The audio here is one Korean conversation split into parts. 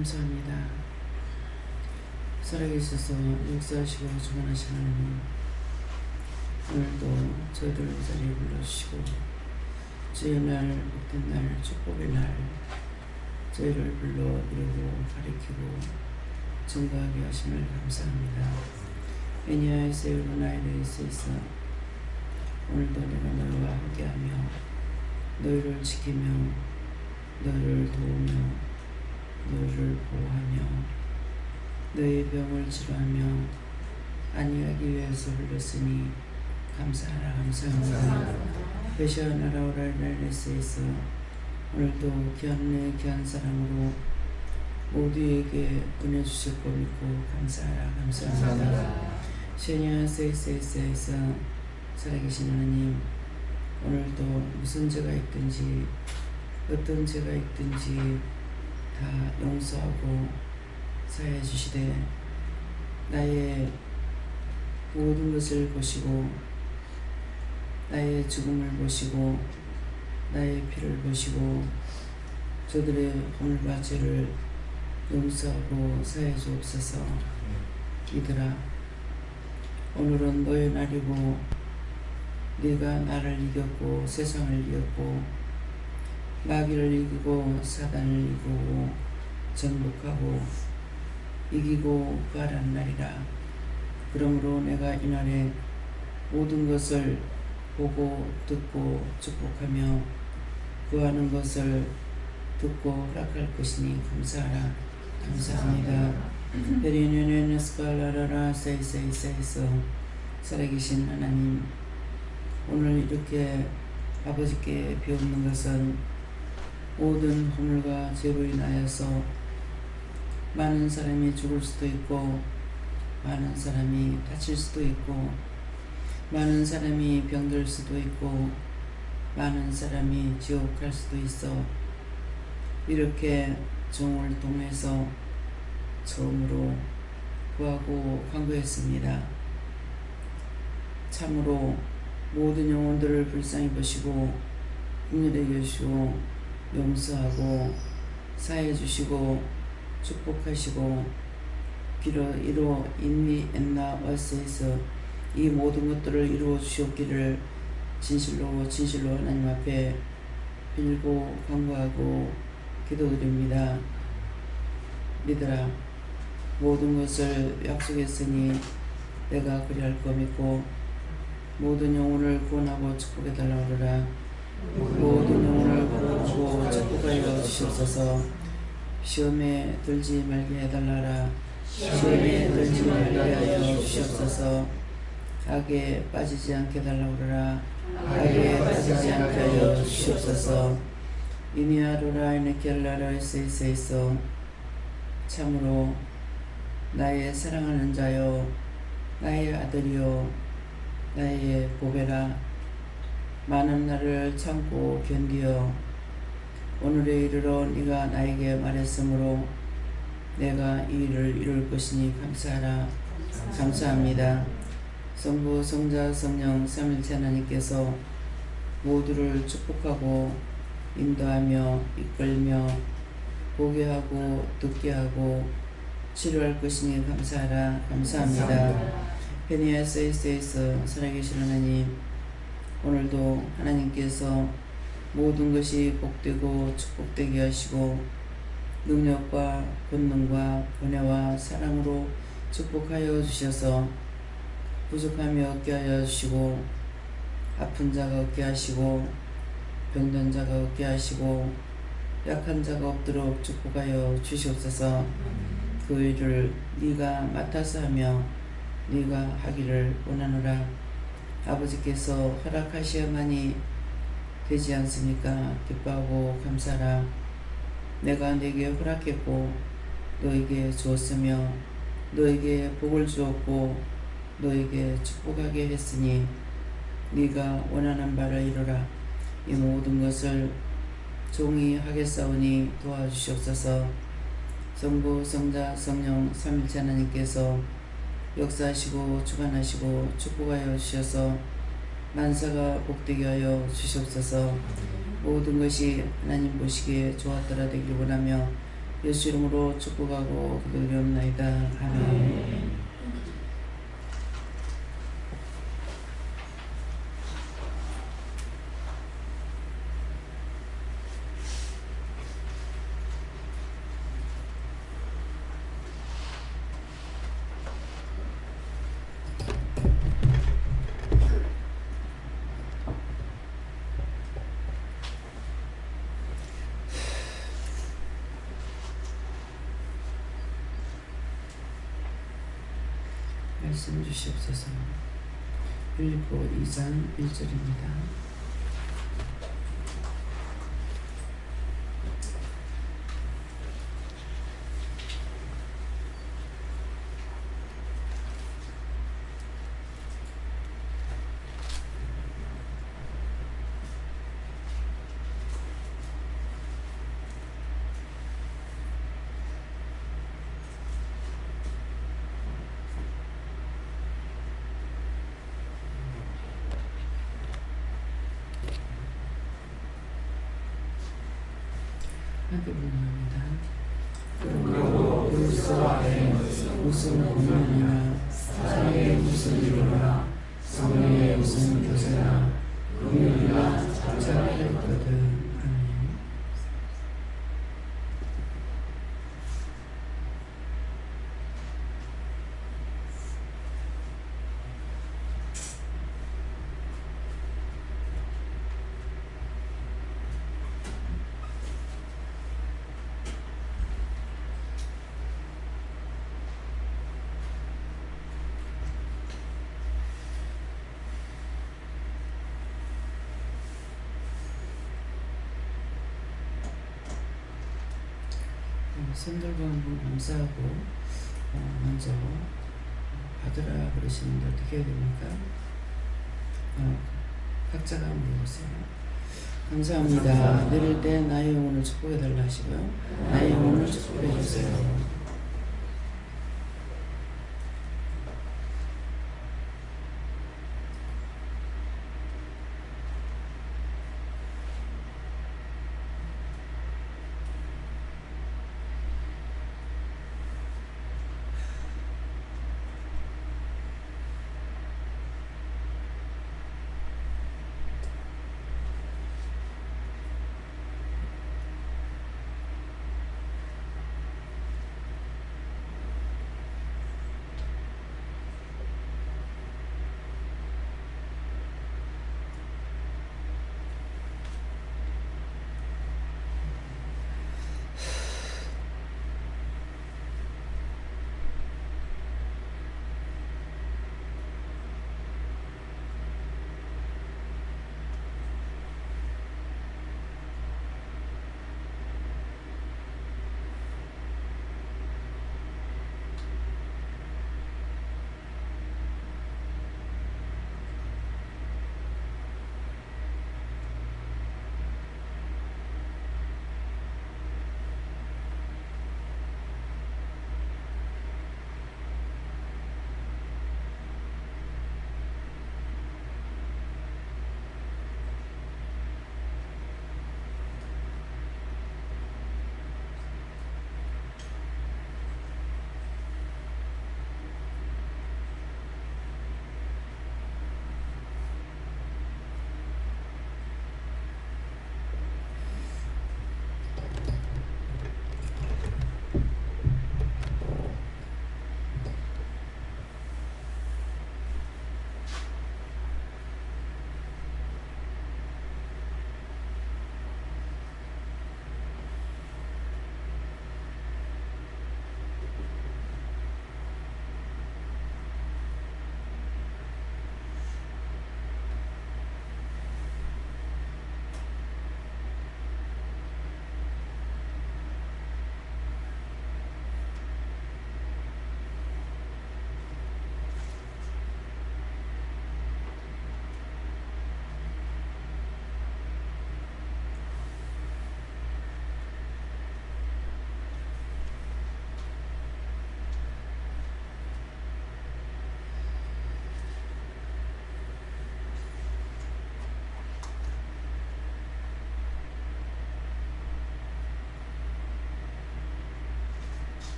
감사합니다. 살아계셔서 역사하시고 주관하시는 하나님, 오늘도 저희들 이 자리에 불러주시고 주의 날, 복된 날, 축복의 날 저희를 불러 이루고 가리키고 증거하게 하심을 감사합니다. 애니아의 세우로 나이를 있어 오늘도 내가 너희와 함께하며 너희를 지키며 너희를 도우며 너희를 보호하며 너희의 병을 치료하며 안위하기 위해서 불렀으니 감사하라. 감사합니다. 베시아 나라오라이라레스에서 오늘도 귀한 귀한 사랑으로 모두에게 은혜 주실 거 믿고 감사하라. 감사합니다. 쉐니아 세이세이스에서 살아계신 하나님, 오늘도 무슨 죄가 있든지 어떤 죄가 있든지 다 용서하고 사해 주시되 나의 모든 것을 보시고 나의 죽음을 보시고 나의 피를 보시고 저들의 허물과 죄를 용서하고 사해 주옵소서. 이들아, 오늘은 너의 날이고 네가 나를 이겼고 세상을 이겼고 마귀를 이기고 사단을 이기고 정복하고 이기고 부활한 날이라. 그러므로 내가 이날에 모든 것을 보고 듣고 축복하며 구하는 것을 듣고 허락할 것이니 감사하라. 감사합니다. 베리네네 스칼라라라 세이세이세이서 살아계신 하나님, 오늘 이렇게 아버지께 비옵는 것은 모든 허물과 죄로 인하여서 많은 사람이 죽을 수도 있고 많은 사람이 다칠 수도 있고 많은 사람이 병들 수도 있고 많은 사람이 지옥 갈 수도 있어 이렇게 종을 통해서 처음으로 구하고 간구했습니다. 참으로 모든 영혼들을 불쌍히 보시고 긍휼히 여기시고 용서하고 사해 주시고 축복하시고 이로 인미 엔나 와스에서 이 모든 것들을 이루어 주시옵기를 진실로 하나님 앞에 빌고 간구하고 기도드립니다. 믿으라. 모든 것을 약속했으니 내가 그리할 거 믿고 모든 영혼을 구원하고 축복해 달라고 하라. 모든 영혼을 구원하고 축복하여 주시옵소서. 시험에 들지 말게 해달라라. 시험에 들지 말게 하여 주시옵소서. 악에 빠지지 않게 달라고 하라. 악에 빠지지 않게 하여 주시옵소서. 이니아로라 이네켈라라 에세이세이서 참으로 나의 사랑하는 자여, 나의 아들이여, 나의 보배라. 많은 날을 참고 견디어 오늘에 이르러 네가 나에게 말했으므로 내가 이 일을 이룰 것이니 감사하라. 감사합니다. 성부, 성자, 성령 삼일체 하나님께서 모두를 축복하고 인도하며 이끌며 보게 하고 듣게 하고 치료할 것이니 감사하라. 감사합니다. 페니아 세이스에서 살아계신 하나님, 오늘도 하나님께서 모든 것이 복되고 축복되게 하시고 능력과 권능과 권혜와 사랑으로 축복하여 주셔서 부족함이 없게 하여 주시고 아픈 자가 없게 하시고 병든 자가 없게 하시고 약한 자가 없도록 축복하여 주시옵소서. 그 일을 네가 맡아서 하며 네가 하기를 원하노라. 아버지께서 허락하시어만이 되지 않습니까? 기뻐하고 감사하라. 내가 네게 허락했고 너에게 주었으며 너에게 복을 주었고 너에게 축복하게 했으니 네가 원하는 바를 이루라. 이 모든 것을 종이 하겠사오니 도와주시옵소서. 성부, 성자, 성령 삼일체 하나님께서 역사하시고 주관하시고 축복하여 주셔서 만사가 복되게 하여 주시옵소서. 모든 것이 하나님 보시기에 좋았더라 되길 원하며 예수 이름으로 축복하고 기도드리옵나이다. 아멘. 말씀 주시옵소서. 빌립보 2장 1절입니다. 함께 부릅니다. 그러므로 그리스도 안에 무슨 공연이나 사회의 무슨 일이나 성령의 무슨 교제나 공연이나 자랑이 있거든. 아멘. 선들과 한번 감사하고 먼저 받으라 그러시는데 어떻게 해야 됩니까? 각자가 한번 해보세요. 감사합니다. 내릴 때 나의 영혼을 축복해달라 하시고요. 나의 영혼을 축복해주세요.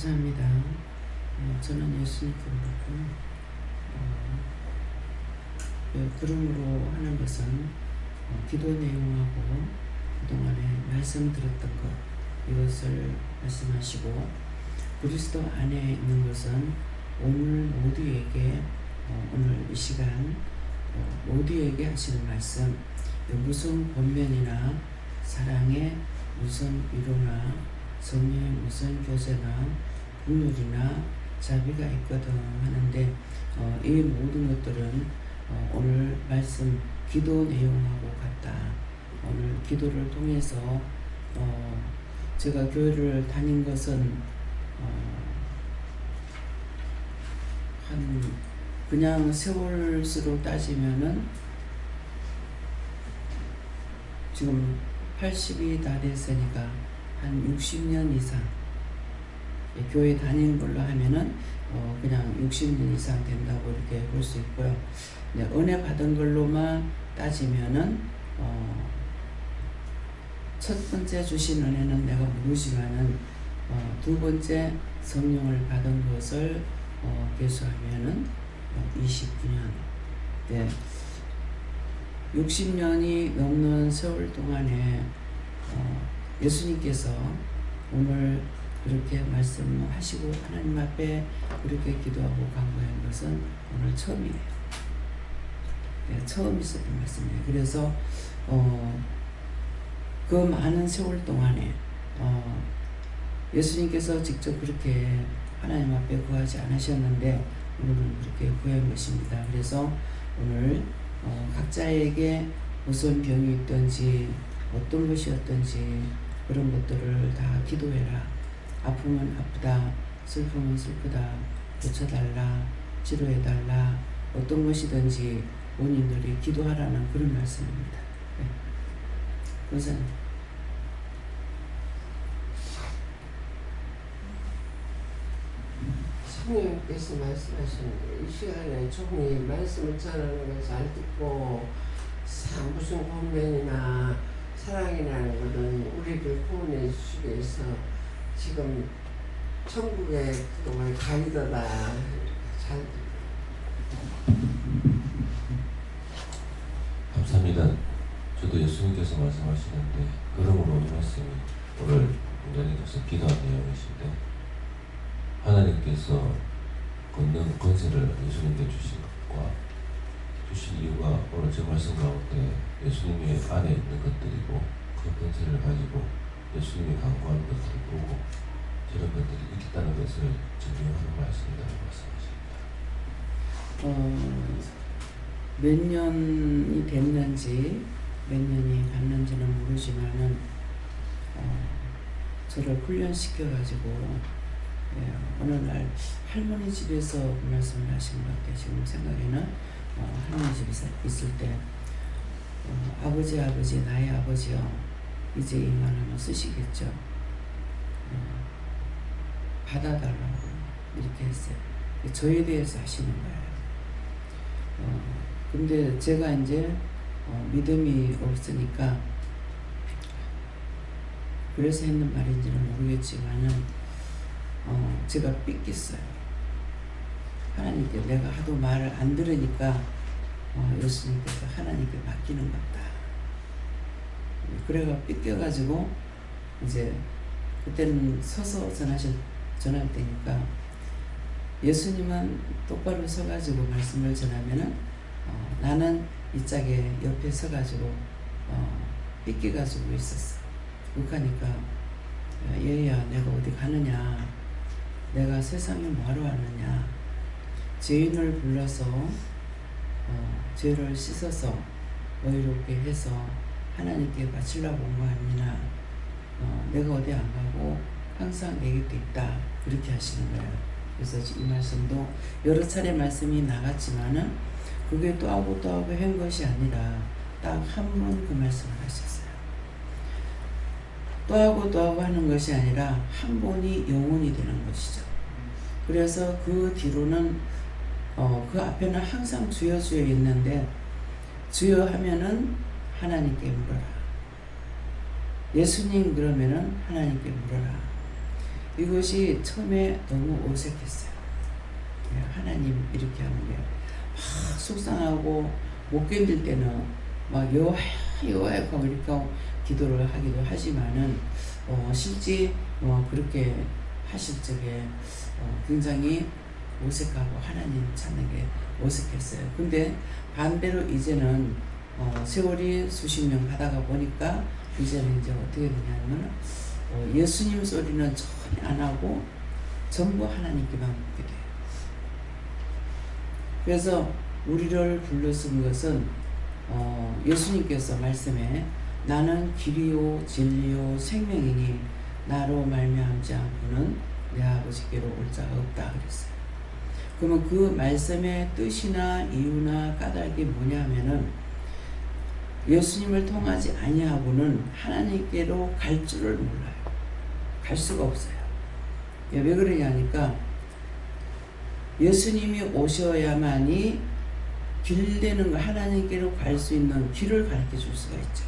감사합니다. 저는 예수님께 믿고요. 그러므로 하는 것은 기도 내용하고 그동안에 말씀 들었던 것 이것을 말씀하시고 그리스도 안에 있는 것은 오늘 모두에게 오늘 이 시간 모두에게 하시는 말씀 무슨 권면이나 사랑의 무슨 위로나 성령의 무슨 교제나 긍휼이나 자비가 있거든 하는데 이 모든 것들은 오늘 말씀 기도 내용하고 같다. 오늘 기도를 통해서 제가 교회를 다닌 것은 한 그냥 세월수로 따지면은 지금 80이 다 됐으니까 한 60년 이상 교회 다닌 걸로 하면은 그냥 60년 이상 된다고 이렇게 볼 수 있고요. 은혜 받은 걸로만 따지면은 첫 번째 주신 은혜는 내가 모르지만은 두 번째 성령을 받은 것을 계수하면은 29년. 네. 60년이 넘는 세월 동안에 예수님께서 오늘 그렇게 말씀하시고 하나님 앞에 그렇게 기도하고 간구한 것은 오늘 처음이에요. 네, 처음 있었던 말씀이에요. 그래서 그 많은 세월 동안에 예수님께서 직접 그렇게 하나님 앞에 구하지 않으셨는데 오늘은 그렇게 구한 것입니다. 그래서 오늘 각자에게 무슨 병이 있든지 어떤 것이었든지 그런 것들을 다 기도해라. 아프면 아프다, 슬프면 슬프다, 고쳐달라, 치료해달라, 어떤 것이든지 본인들이 기도하라는 그런 말씀입니다. 네. 권사님. 성령께서 말씀하시는데 이 시간에 종이 말씀을 전하는 걸 잘 듣고 무슨 권면이나 사랑이라는 것은 우리를 구원해 주시기 위해서 지금 천국의 그동안 가이드다 잘 감사합니다. 저도 예수님께서 말씀하시는데 그러므로 이 말씀이 오늘 본장님께서 기도한 내용이신데 하나님께서 걷는 권세를 예수님께 주신 것과 주신 이유가 오늘 제 말씀 가운데 예수님의 안에 있는 것들이고 그 권세를 가지고 예수님이 강구하는 것들을 보고 저런 것들이 있다는 것을 증명하는 말씀이라고 말씀하십니다. 몇 년이 됐는지 몇 년이 갔는지는 모르지만은 저를 훈련시켜가지고 어느 날 할머니 집에서 그 말씀을 하신 것 같아요. 지금 생각에는 할머니 집에 있을 때 아버지 나의 아버지요 이제 이만하면 쓰시겠죠. 받아달라고 이렇게 했어요. 저에 대해서 하시는 거예요. 근데 제가 이제 믿음이 없으니까 그래서 했는 말인지는 모르겠지만은 제가 삐꼈어요. 하나님께 내가 하도 말을 안 들으니까 예수님께서 하나님께 맡기는 것 같다. 그래가 삐껴가지고 이제 그때는 서서 전할 때니까 예수님은 똑바로 서가지고 말씀을 전하면은 나는 이 짝에 옆에 서가지고 삐껴가지고 있었어. 그러니까 얘야 내가 어디 가느냐, 내가 세상에 뭐하러 왔느냐, 죄인을 불러서 죄를 씻어서 의롭게 해서 하나님께 바치려고 온 거 아니냐, 내가 어디 안 가고 항상 내 곁에 있다 그렇게 하시는 거예요. 그래서 이 말씀도 여러 차례 말씀이 나갔지만은 그게 또 하고 한 것이 아니라 딱 한 번 그 말씀을 하셨어요. 또 하고 하는 것이 아니라 한 번이 영원이 되는 것이죠. 그래서 그 뒤로는 그 앞에는 항상 주여 있는데 주여 하면은 하나님께 물어라. 예수님 그러면은 하나님께 물어라. 이것이 처음에 너무 어색했어요. 하나님 이렇게 하는 게 막 속상하고 못 견딜 때는 막 여호와야 여호와야 하고 이렇게 하고 기도를 하기도 하지만은 실제 그렇게 하실 적에 굉장히 어색하고 하나님 찾는 게 어색했어요. 근데 반대로 이제는 세월이 수십 년 가다가 보니까 이제는 이제 어떻게 되냐면 예수님 소리는 전혀 안 하고 전부 하나님께만 묻게 돼요. 그래서 우리를 불러준 것은 예수님께서 말씀에 나는 길이요 진리요 생명이니 나로 말미암지 않고는 내 아버지께로 올 자가 없다 그랬어요. 그러면 그 말씀의 뜻이나 이유나 까닭이 뭐냐면은 예수님을 통하지 아니하고는 하나님께로 갈 줄을 몰라요. 갈 수가 없어요. 왜 그러냐니까 예수님이 오셔야만이 길 되는 거 하나님께로 갈 수 있는 길을 가르쳐 줄 수가 있죠.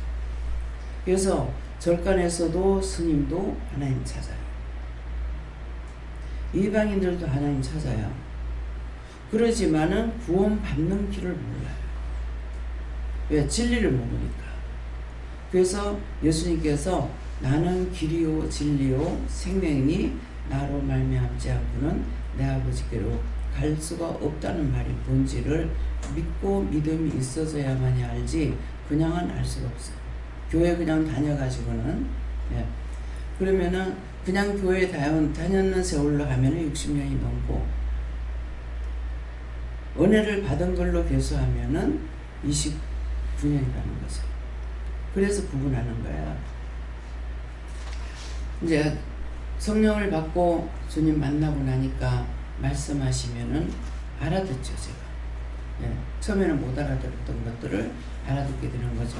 그래서 절간에서도 스님도 하나님 찾아요. 이방인들도 하나님 찾아요. 그러지만은 구원받는 길을 몰라요. 왜? 진리를 모르니까. 그래서 예수님께서 나는 길이요 진리요 생명이니 나로 말미암지 않고는 내 아버지께로 갈 수가 없다는 말이 뭔지를 믿고 믿음이 있어서야만이 알지 그냥은 알 수가 없어요. 교회 그냥 다녀가지고는 그러면은 그냥 교회 다녔는 세월로 하면은 60년이 넘고 은혜를 받은 걸로 계수하면은 29년이라는 거죠. 그래서 구분하는 거야. 이제 성령을 받고 주님 만나고 나니까 말씀하시면은 알아듣죠, 제가. 처음에는 못 알아들었던 것들을 알아듣게 되는 거죠.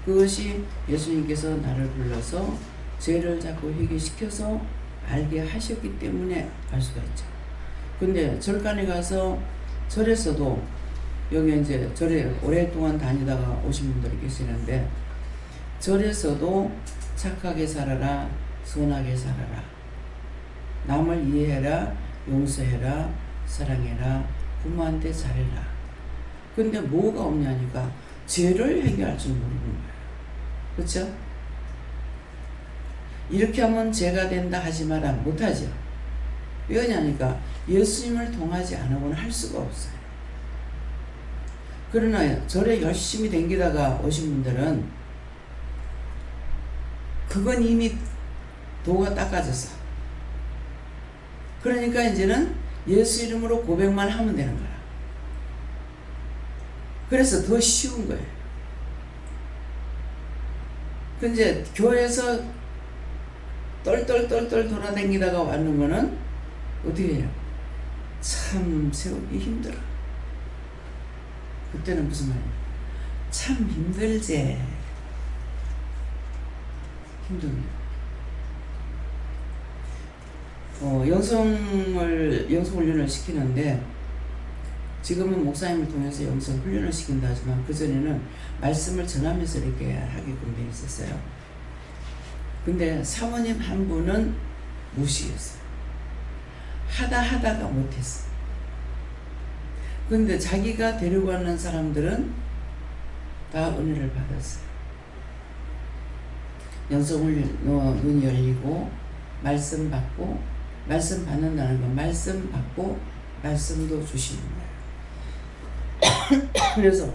그것이 예수님께서 나를 불러서 죄를 자꾸 회개시켜서 알게 하셨기 때문에 알 수가 있죠. 근데 절간에 가서 절에서도 여기 이제 절에 오랫동안 다니다가 오신 분들이 계시는데 절에서도 착하게 살아라, 선하게 살아라, 남을 이해해라, 용서해라, 사랑해라, 부모한테 잘해라. 근데 뭐가 없냐니까 죄를 해결할 줄 모르는 거예요. 그렇죠? 이렇게 하면 죄가 된다 하지 마라 못하죠. 왜냐니까 예수님을 통하지 않으면 할 수가 없어요. 그러나 절에 열심히 댕기다가 오신 분들은 그건 이미 도가 닦아졌어. 그러니까 이제는 예수 이름으로 고백만 하면 되는 거야. 그래서 더 쉬운 거예요. 근데 교회에서 똘똘똘똘 돌아다니다가 왔는 거는 어떻게 해요? 참 세우기 힘들어. 그때는 무슨 말이야? 참 힘들지. 힘듭니다. 영성훈련을 시키는데 지금은 목사님을 통해서 영성훈련을 시킨다 하지만 그전에는 말씀을 전하면서 이렇게 하게끔 돼 있었어요. 근데 사모님 한 분은 무시했어요. 하다가 못했어. 근데 자기가 데리고 가는 사람들은 다 은혜를 받았어요. 영성훈련 눈이 열리고 말씀 받고 말씀 받는다는 건 말씀 받고 말씀도 주시는 거예요. 그래서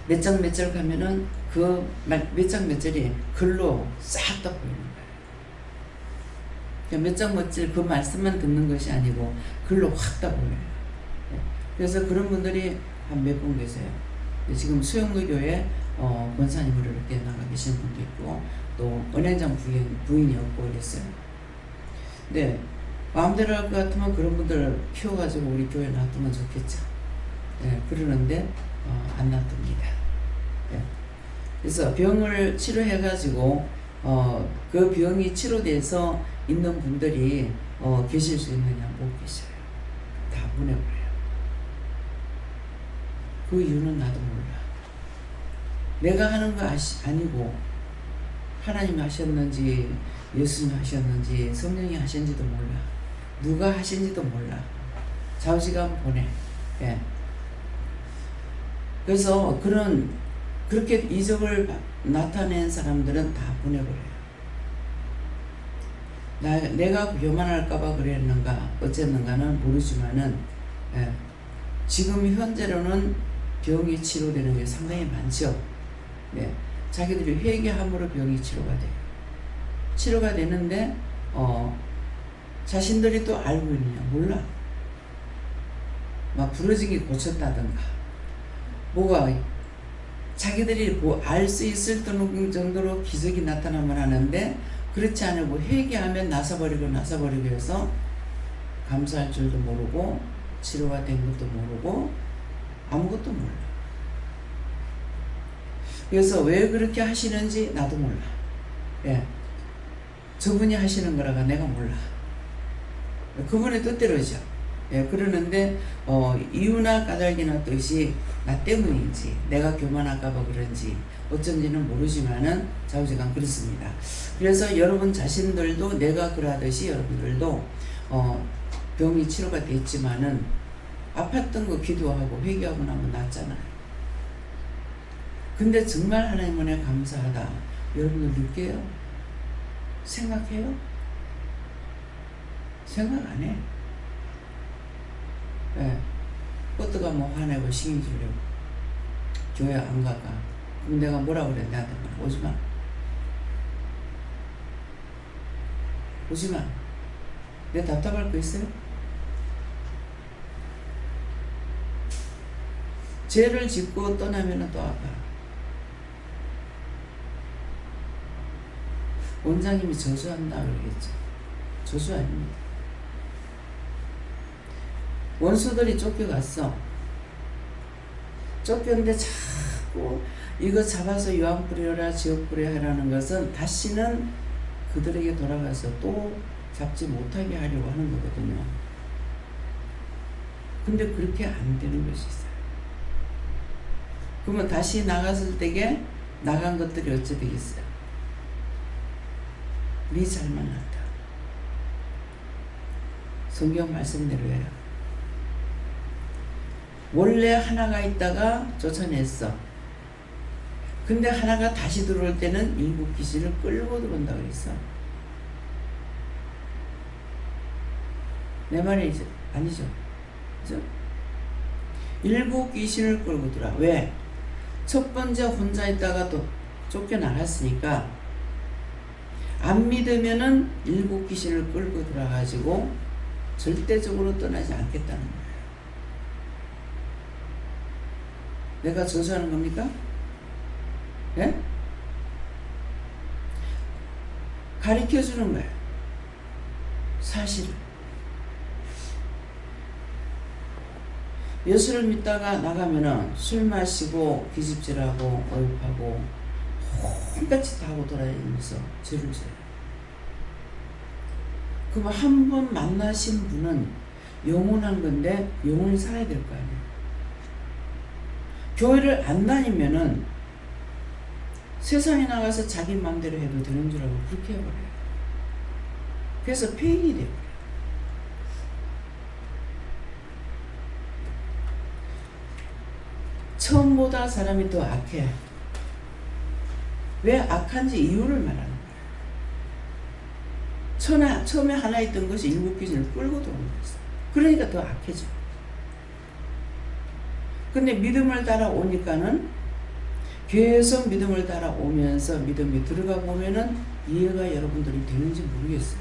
몇 장 몇 절 가면은 그 몇 장 몇 절이 글로 싹 다 보이는 거예요. 몇 장 몇 절 그 말씀만 듣는 것이 아니고 글로 확 다 보여요. 그래서 그런 분들이 한 몇 분 계세요. 지금 수영구 교회 권사님으로 이렇게 나가 계시는 분도 있고 또 은행장 부인이었고 이랬어요. 근데 마음대로 할 것 같으면 그런 분들 키워가지고 우리 교회 놔두면 좋겠죠. 그러는데 안 놔둡니다. 그래서 병을 치료해가지고 그 병이 치료돼서 있는 분들이 계실 수 있느냐? 못 계셔요. 다 보내버려요. 그 이유는 나도 몰라. 내가 하는 거 아니고 하나님이 하셨는지 예수님이 하셨는지 성령이 하신지도 몰라. 누가 하신지도 몰라. 좌우지간 보내. 예. 그래서 그렇게 이적을 나타낸 사람들은 다 보내버려요. 내가 교만할까봐 그랬는가 어쨌는가는 모르지만은 예. 지금 현재로는 병이 치료되는 게 상당히 많죠. 네. 자기들이 회개함으로 병이 치료가 돼요. 치료가 되는데 자신들이 또 알고 있느냐 몰라. 막 부러진 게 고쳤다든가 뭐가 자기들이 알 수 있을 정도로 기적이 나타나면 하는데 그렇지 않고 회개하면 나서버리고 해서 감사할 줄도 모르고 치료가 된 것도 모르고 아무것도 몰라. 그래서 왜 그렇게 하시는지 나도 몰라. 예. 저분이 하시는 거라가 내가 몰라. 그분의 뜻대로죠. 예, 그러는데 이유나 까닭이나 뜻이 나 때문인지 내가 교만할까봐 그런지 어쩐지는 모르지만은 좌우지간 그렇습니다. 그래서 여러분 자신들도 내가 그러하듯이 여러분들도 병이 치료가 됐지만은 아팠던 거 기도하고 회개하고 나면 낫잖아요. 근데 정말 하나님 은혜 감사하다. 여러분들 느껴요? 생각해요? 생각 안 해. 예. 꽃도가 뭐 화내고 신경 주려고 교회 안 가가. 그럼 내가 뭐라 그래? 나한테 오지마. 오지마. 내가 답답할 거 있어요? 죄를 짓고 떠나면 또 아파. 원장님이 저주한다 그러겠죠. 저주 아닙니다. 원수들이 쫓겨갔어. 쫓겼는데 자꾸 이거 잡아서 유황 뿌려라 지옥 뿌려야 하라는 것은 다시는 그들에게 돌아가서 또 잡지 못하게 하려고 하는 거거든요. 근데 그렇게 안 되는 것이 있어요. 그러면 다시 나갔을 때에 나간 것들이 어찌 되겠어요? 네 잘 만났다. 성경 말씀대로예요. 원래 하나가 있다가 쫓아냈어. 근데 하나가 다시 들어올 때는 일곱 귀신을 끌고 들어온다 그랬어. 내 말이 아니죠. 그죠? 일곱 귀신을 끌고 들어와. 왜? 첫 번째 혼자 있다가 또 쫓겨나갔으니까 안 믿으면은 일곱 귀신을 끌고 들어가지고 절대적으로 떠나지 않겠다는 거예요. 내가 저주하는 겁니까? 예? 가르쳐 주는 거예요. 사실을. 예수를 믿다가 나가면은 술 마시고 기집질하고 어입하고 혼같이 다 하고 돌아다니면서 죄를 져요. 그럼 한 번 만나신 분은 영원한 건데 영원히 살아야 될 거 아니에요. 교회를 안 다니면은 세상에 나가서 자기 마음대로 해도 되는 줄 알고 그렇게 해버려요. 그래서 폐인이 돼버려요. 처음보다 사람이 더 악해. 왜 악한지 이유를 말하는 거예요. 처음에 하나 있던 것이 일곱 귀신을 끌고 들어오는 거였어요. 그러니까 더 악해져. 근데 믿음을 따라오니까는 계속 믿음을 따라오면서 믿음이 들어가 보면은 이해가 여러분들이 되는지 모르겠어요.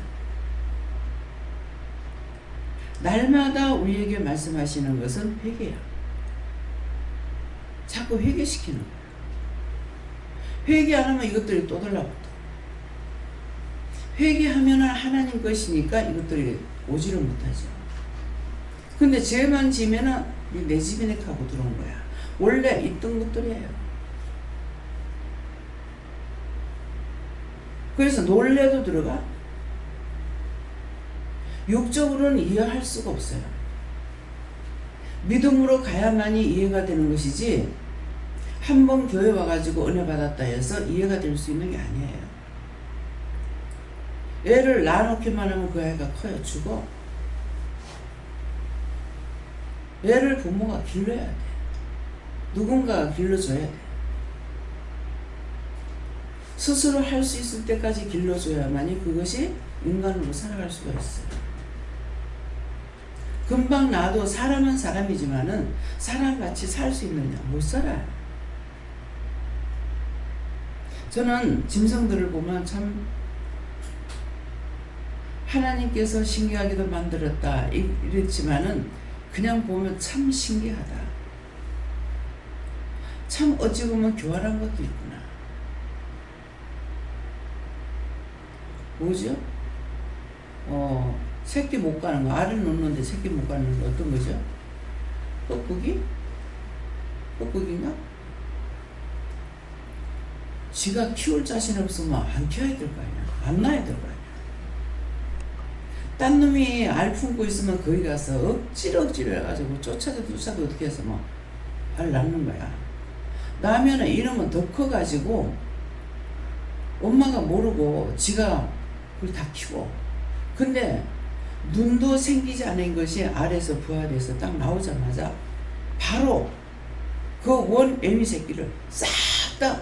날마다 우리에게 말씀하시는 것은 회개야. 자꾸 회개시키는 거야. 회개 안 하면 이것들이 또 달라붙어. 회개하면 하나님 것이니까 이것들이 오지를 못하죠. 근데 죄만 지면은 내 집이네 하고 들어온 거야. 원래 있던 것들이에요. 그래서 놀래도 들어가. 육적으로는 이해할 수가 없어요. 믿음으로 가야만이 이해가 되는 것이지 한번 교회 와가지고 은혜 받았다 해서 이해가 될 수 있는 게 아니에요. 애를 낳아놓기만 하면 그 아이가 커요. 죽어. 애를 부모가 길러야 돼. 누군가가 길러줘야 돼. 스스로 할 수 있을 때까지 길러줘야만이 그것이 인간으로 살아갈 수가 있어요. 금방 나도 사람은 사람이지만은 사람같이 살 수 있느냐? 못 살아요. 저는 짐승들을 보면 참 하나님께서 신기하게도 만들었다 이랬지만은 그냥 보면 참 신기하다. 참 어찌 보면 교활한 것도 있구나. 뭐죠? 새끼 못 가는 거, 알을 놓는데 새끼 못 가는 거 어떤 거죠? 뻐꾸기? 뻐꾸기인가? 지가 키울 자신 없으면 안 키워야 될 거 아니야. 안 낳아야 될 거 아니야. 딴 놈이 알 품고 있으면 거기 가서 억지로 해가지고 쫓아도 어떻게 해서 뭐 알 낳는 거야. 낳으면은 이놈은 더 커가지고 엄마가 모르고 지가 그걸 다 키워. 근데 눈도 생기지 않은 것이 알에서 부화돼서 딱 나오자마자 바로 그 원 애미 새끼를 싹 다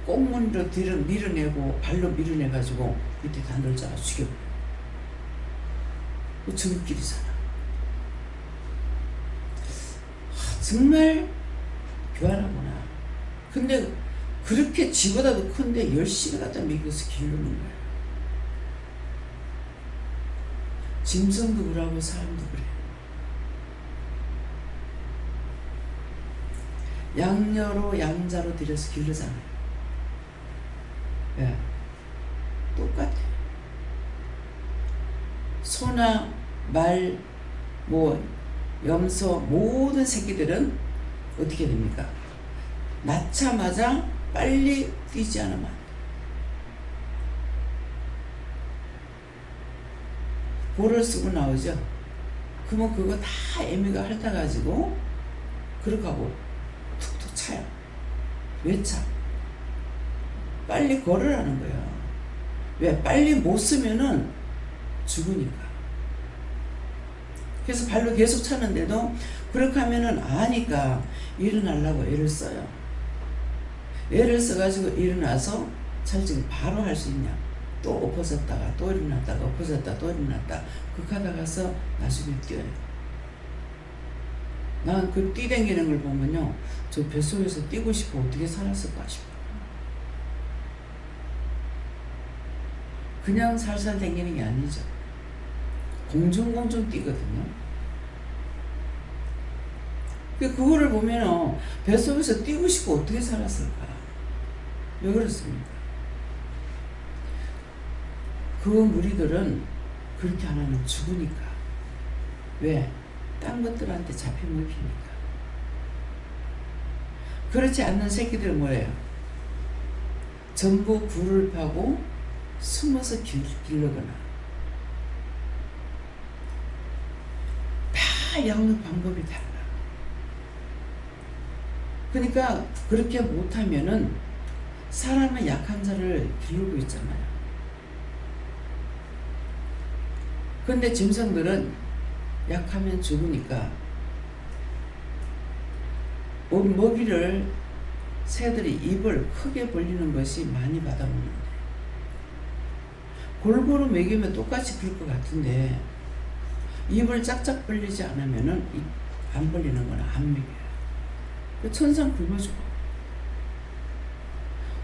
꽁무니로 밀어내고 발로 밀어내가지고 밑에 단돌자가 죽여버려. 그 저기끼리잖아. 정말 교활하구나. 근데 그렇게 지보다도 큰데 열심히 갖다 먹여서 기르는 거야. 짐승도 그러고 사람도 그래. 양녀로 양자로 들여서 기르잖아요. 예. 똑같아. 소나 말, 염소 모든 새끼들은 어떻게 됩니까? 낳자마자 빨리 뛰지 않으면 안 돼. 볼을 쓰고 나오죠. 그러면 그거 다 애미가 핥아가지고 그렇게 하고 툭툭 차요. 왜 차? 빨리 걸으라는 거야. 왜? 빨리 못 쓰면은 죽으니까. 그래서 발로 계속 차는데도 그렇게 하면은 아니까 일어나려고 애를 써요. 애를 써가지고 일어나서 찰지기 바로 할 수 있냐. 또 엎어졌다가 또 일어났다가 엎어졌다가 또 일어났다. 그렇게 하다 가서 나중에 뛰어요. 난 그 뛰댕기는 걸 보면요. 저 뱃속에서 뛰고 싶어 어떻게 살았을까 싶어. 그냥 살살 댕기는 게 아니죠. 공중공중 뛰거든요. 그거를 보면 뱃속에서 뛰고 싶고 어떻게 살았을까? 왜 그렇습니까? 그 무리들은 그렇게 안 하면 죽으니까. 왜? 딴 것들한테 잡혀 먹히니까. 그렇지 않는 새끼들은 뭐예요? 전부 굴을 파고 숨어서 길러거나 다 양육 방법이 달라. 그러니까 그렇게 못하면은 사람의 약한 자를 기르고 있잖아요. 근데 짐승들은 약하면 죽으니까 먹이를 새들이 입을 크게 벌리는 것이 많이 받아먹는데 골고루 먹이면 똑같이 그럴 것 같은데 입을 짝짝 벌리지 않으면은 안 벌리는 거나 안 먹여요. 천상 굶어 죽어.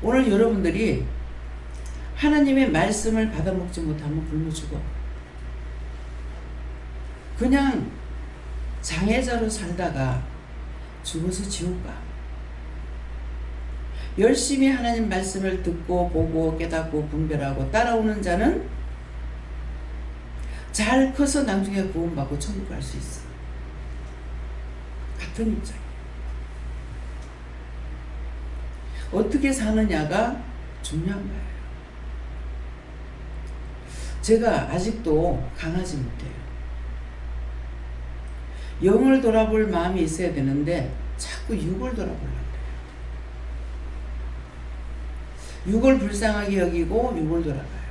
오늘 여러분들이 하나님의 말씀을 받아먹지 못하면 굶어 죽어. 그냥 장애자로 살다가 죽어서 지옥 가. 열심히 하나님 말씀을 듣고 보고 깨닫고 분별하고 따라오는 자는 잘 커서 나중에 구원받고 천국 갈 수 있어. 같은 입장이에요. 어떻게 사느냐가 중요한 거예요. 제가 아직도 강하지 못해요. 영을 돌아볼 마음이 있어야 되는데 자꾸 육을 돌아보려고 해요. 육을 불쌍하게 여기고 육을 돌아가요.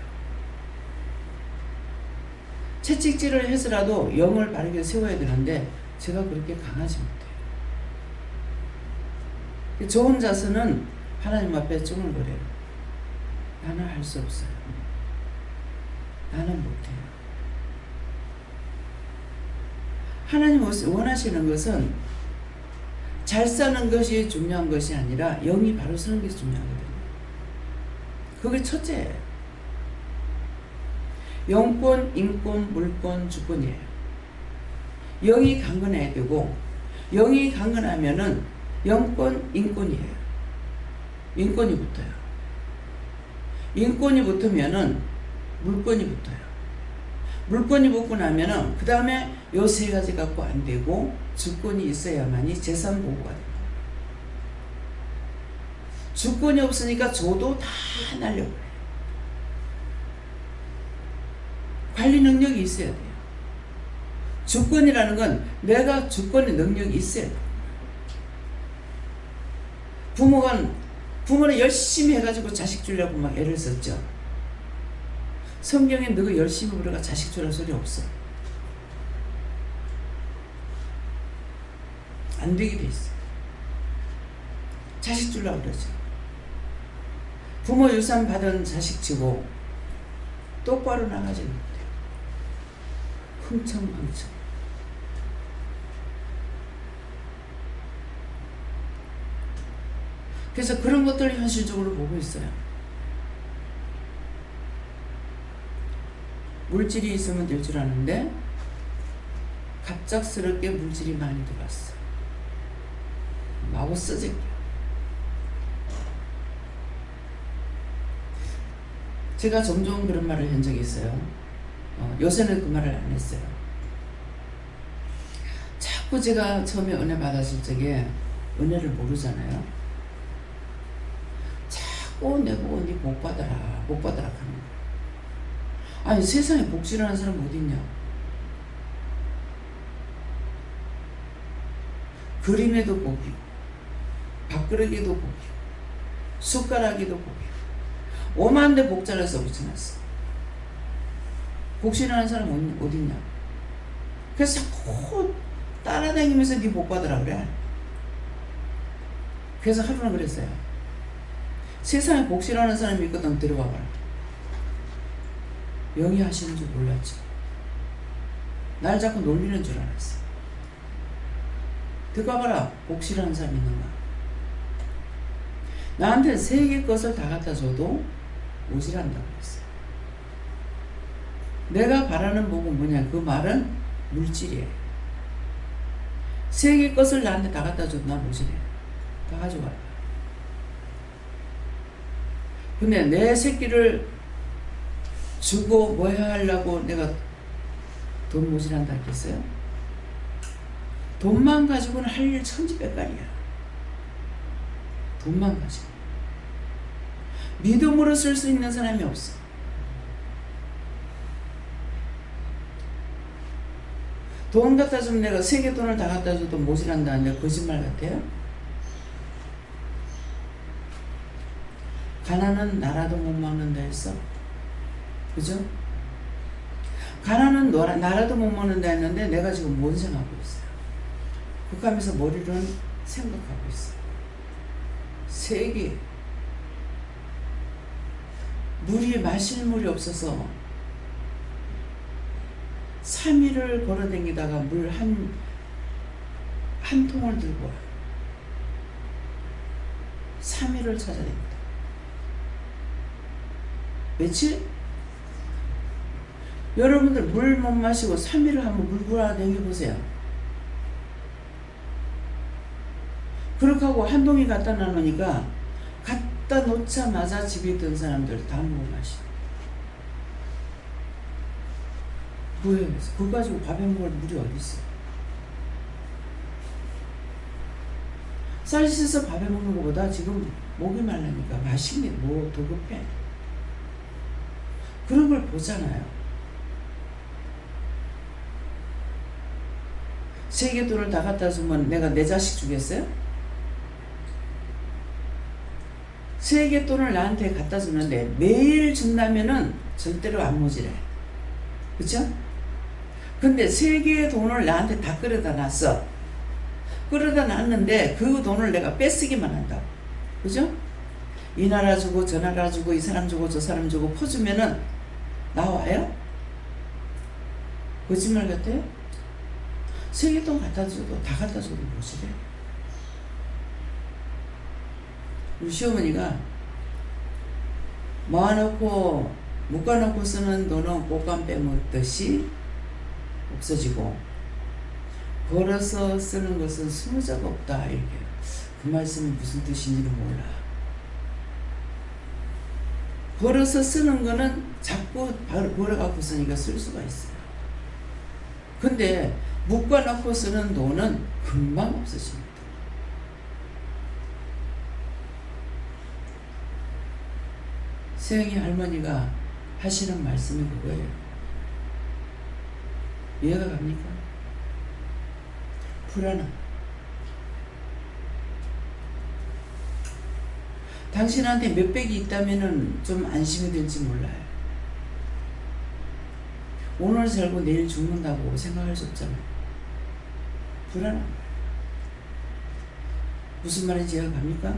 채찍질을 해서라도 영을 바르게 세워야 되는데 제가 그렇게 강하지 못해요. 저 혼자서는 하나님 앞에 쭈글거려요. 나는 할 수 없어요. 나는 못해요. 하나님 원하시는 것은 잘 사는 것이 중요한 것이 아니라 영이 바로 서는 게 중요하거든요. 그게 첫째예요. 영권, 인권, 물권, 주권이에요. 영이 강건해야 되고 영이 강건하면은 영권, 인권이에요. 인권이 붙어요. 인권이 붙으면은 물권이 붙어요. 물권이 붙고 나면은 그 다음에 요 세 가지 갖고 안 되고 주권이 있어야만이 재산 보호가 됩니다. 주권이 없으니까 줘도 다 날려버려요. 관리 능력이 있어야 돼요. 주권이라는 건 내가 주권의 능력이 있어야 돼요. 부모는 열심히 해가지고 자식 주려고 막 애를 썼죠. 성경에 너가 열심히 우리가 자식 주라는 소리 없어. 안 되게 돼 있어. 자식 주려고 그러죠. 부모 유산 받은 자식 주고 똑바로 나가지 못해요. 흥청망청. 그래서 그런 것들을 현실적으로 보고 있어요. 물질이 있으면 될 줄 아는데 갑작스럽게 물질이 많이 들어왔어. 마구 쓰질. 제가 종종 그런 말을 한 적이 있어요. 요새는 그 말을 안 했어요. 자꾸 제가 처음에 은혜 받았을 적에 은혜를 모르잖아요. 자꾸 내보고 니 복 받아라 하는 거야. 아니 세상에 복지라는 사람 어딨냐. 그림에도 복이고 밥그릇에도 복이고 숟가락에도 복이고 오만데 복자를 써붙여놨어. 복신하는 사람 어딨냐. 그래서 자꾸 따라다니면서 네 복 받으라 그래. 그래서 하루는 그랬어요. 세상에 복신하는 사람이 있거든. 들어와봐라. 영이 하시는 줄 몰랐죠. 날 자꾸 놀리는 줄 알았어. 들어가봐라. 복신하는 사람이 있는가. 나한테 세계 것을 다 갖다 줘도 모질한다고 했어요. 내가 바라는 복은 뭐냐. 그 말은 물질이에요. 세계 것을 나한테 다 갖다 줘도 나 모질해. 다 가져가라. 근데 내 새끼를 주고 뭐 해야 하려고 내가 돈 모질한다 했겠어요? 돈만 가지고는 할 일 천지백갈이야. 돈만 가지고. 믿음으로 쓸 수 있는 사람이 없어. 돈 갖다 주면 내가 세계 돈을 다 갖다 줘도 모질한다는데 거짓말 같아요? 가난은 나라도 못 먹는다 했어. 그죠? 가난은 나라도 못 먹는다 했는데 내가 지금 뭔 생각하고 있어요? 그하면서 머리로는 생각하고 있어. 세계 물이 마실 물이 없어서 3일을 걸어다니다가 물 한 통을 들고 와요. 3일을 찾아다닙니다. 며칠? 여러분들 물 못 마시고 3일을 한번 물 돌아다녀보세요. 그렇게 하고 한 동이 갖다 놔놓으니까 갖다 놓자마자 집에 있던 사람들 다 못 마셔. 뭐예요? 그거 가지고 밥해 먹을 물이 어디 있어? 쌀 씻어서 밥해 먹는 것보다 지금 목이 말라니까 맛있네. 뭐 더 급해. 그런 걸 보잖아요. 세계 돈을 다 갖다 주면 내가 내 자식 주겠어요? 세계 돈을 나한테 갖다 주는데 매일 준다면은 절대로 안 모질해. 그쵸? 근데 세 개의 돈을 나한테 다 끌어다 놨어. 끌어다 놨는데 그 돈을 내가 뺏기만 한다고. 그죠? 이 나라 주고 저 나라 주고 이 사람 주고 저 사람 주고 퍼주면은 나와요? 거짓말 같아요? 세계돈 갖다 줘도 다 갖다 줘도 무엇이래? 우리 시어머니가 모아놓고 묶어놓고 쓰는 돈은 꽃감 빼먹듯이 없어지고 벌어서 쓰는 것은 스무자가 없다. 이렇게. 그 말씀이 무슨 뜻인지는 몰라. 벌어서 쓰는 거는 자꾸 벌어갖고 쓰니까 쓸 수가 있어요. 근데 묶어놓고 쓰는 돈은 금방 없어집니다. 세영이 할머니가 하시는 말씀이 그거예요. 이해가 갑니까? 불안함. 당신한테 몇백이 있다면은 좀 안심이 될지 몰라요. 오늘 살고 내일 죽는다고 생각할 수 없잖아요. 불안한 거예요. 무슨 말인지 이해가 갑니까?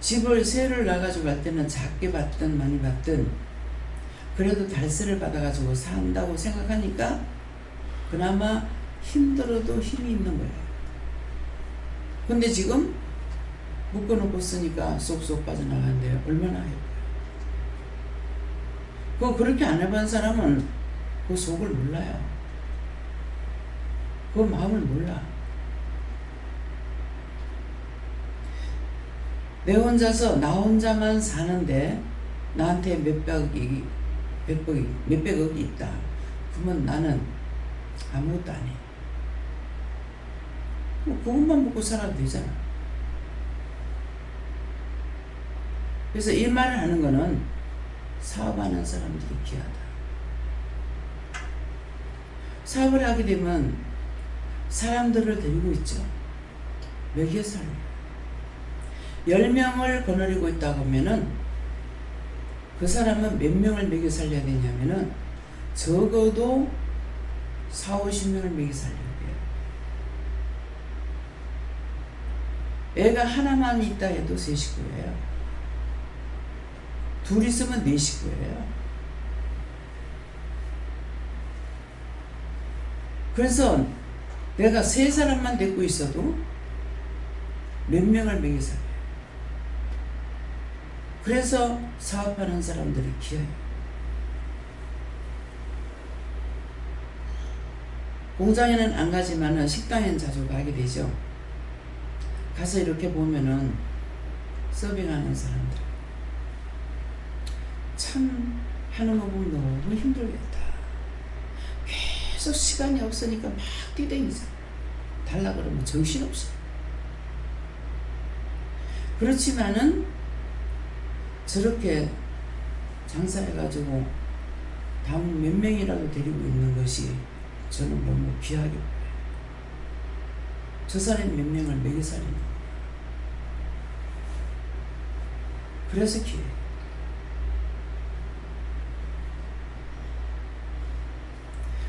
집을 세를 나가지고 갈 때는 작게 받든 많이 받든 그래도 달세를 받아가지고 산다고 생각하니까 그나마 힘들어도 힘이 있는 거예요. 근데 지금 묶어놓고 쓰니까 쏙쏙 빠져나가는데요. 얼마나 해요? 그거 그렇게 안 해본 사람은 그 속을 몰라요. 그 마음을 몰라. 내 혼자서 나 혼자만 사는데 나한테 몇백억이 있다. 그러면 나는 아무것도 안 해. 뭐 그것만 먹고 살아도 되잖아. 그래서 이 말을 하는 거는 사업하는 사람들이 귀하다. 사업을 하게 되면 사람들을 데리고 있죠. 먹여 살려요. 10명을 거느리고 있다고 하면은 그 사람은 몇 명을 먹여 살려야 되냐면은 적어도 40~50명을 먹여 살려야 돼요. 애가 하나만 있다 해도 3식구예요. 둘 있으면 4식구예요. 그래서 내가 3사람만 데리고 있어도 몇 명을 먹여 살려요. 그래서 사업하는 사람들이 귀해요. 공장에는 안 가지만은 식당에는 자주 가게 되죠. 가서 이렇게 보면은 서빙하는 사람들 참 하는 거 보면 너무 힘들겠다. 계속 시간이 없으니까 막 뛰댕이죠. 달라 그러면 정신없어. 그렇지만은 저렇게 장사해가지고 다음 몇 명이라도 데리고 있는 것이 저는 너무 귀하게 보여요. 저 사람이 몇 명을 먹여 살리는 거예요. 그래서 귀해요.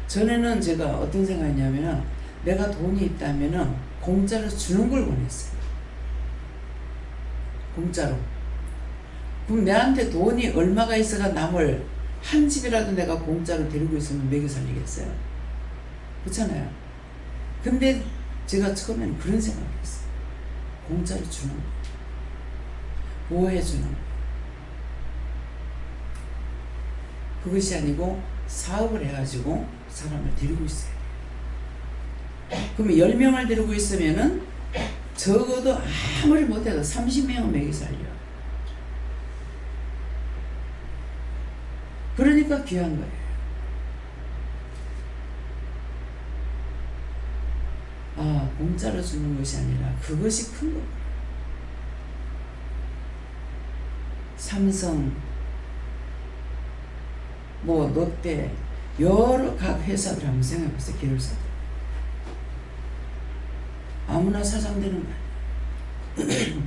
전에는 제가 어떤 생각이냐면 내가 돈이 있다면 공짜로 주는 걸 원했어요. 공짜로. 그럼 내한테 돈이 얼마가 있어가 남을 한 집이라도 내가 공짜로 데리고 있으면 먹여 살리겠어요? 그렇잖아요. 근데 제가 처음에는 그런 생각을 했어요. 공짜로 주는 거. 보호해 주는 거. 그것이 아니고 사업을 해가지고 사람을 데리고 있어야 돼요. 그러면 10명을 데리고 있으면은 적어도 아무리 못해도 30명은 먹여 살려. 그러니까 귀한 거예요. 아, 공짜로 주는 것이 아니라 그것이 큰 거예요. 삼성, 뭐 롯데, 여러 각 회사들 한번 생각해보세요. 기술사들. 아무나 사장 되는 거 아니에요.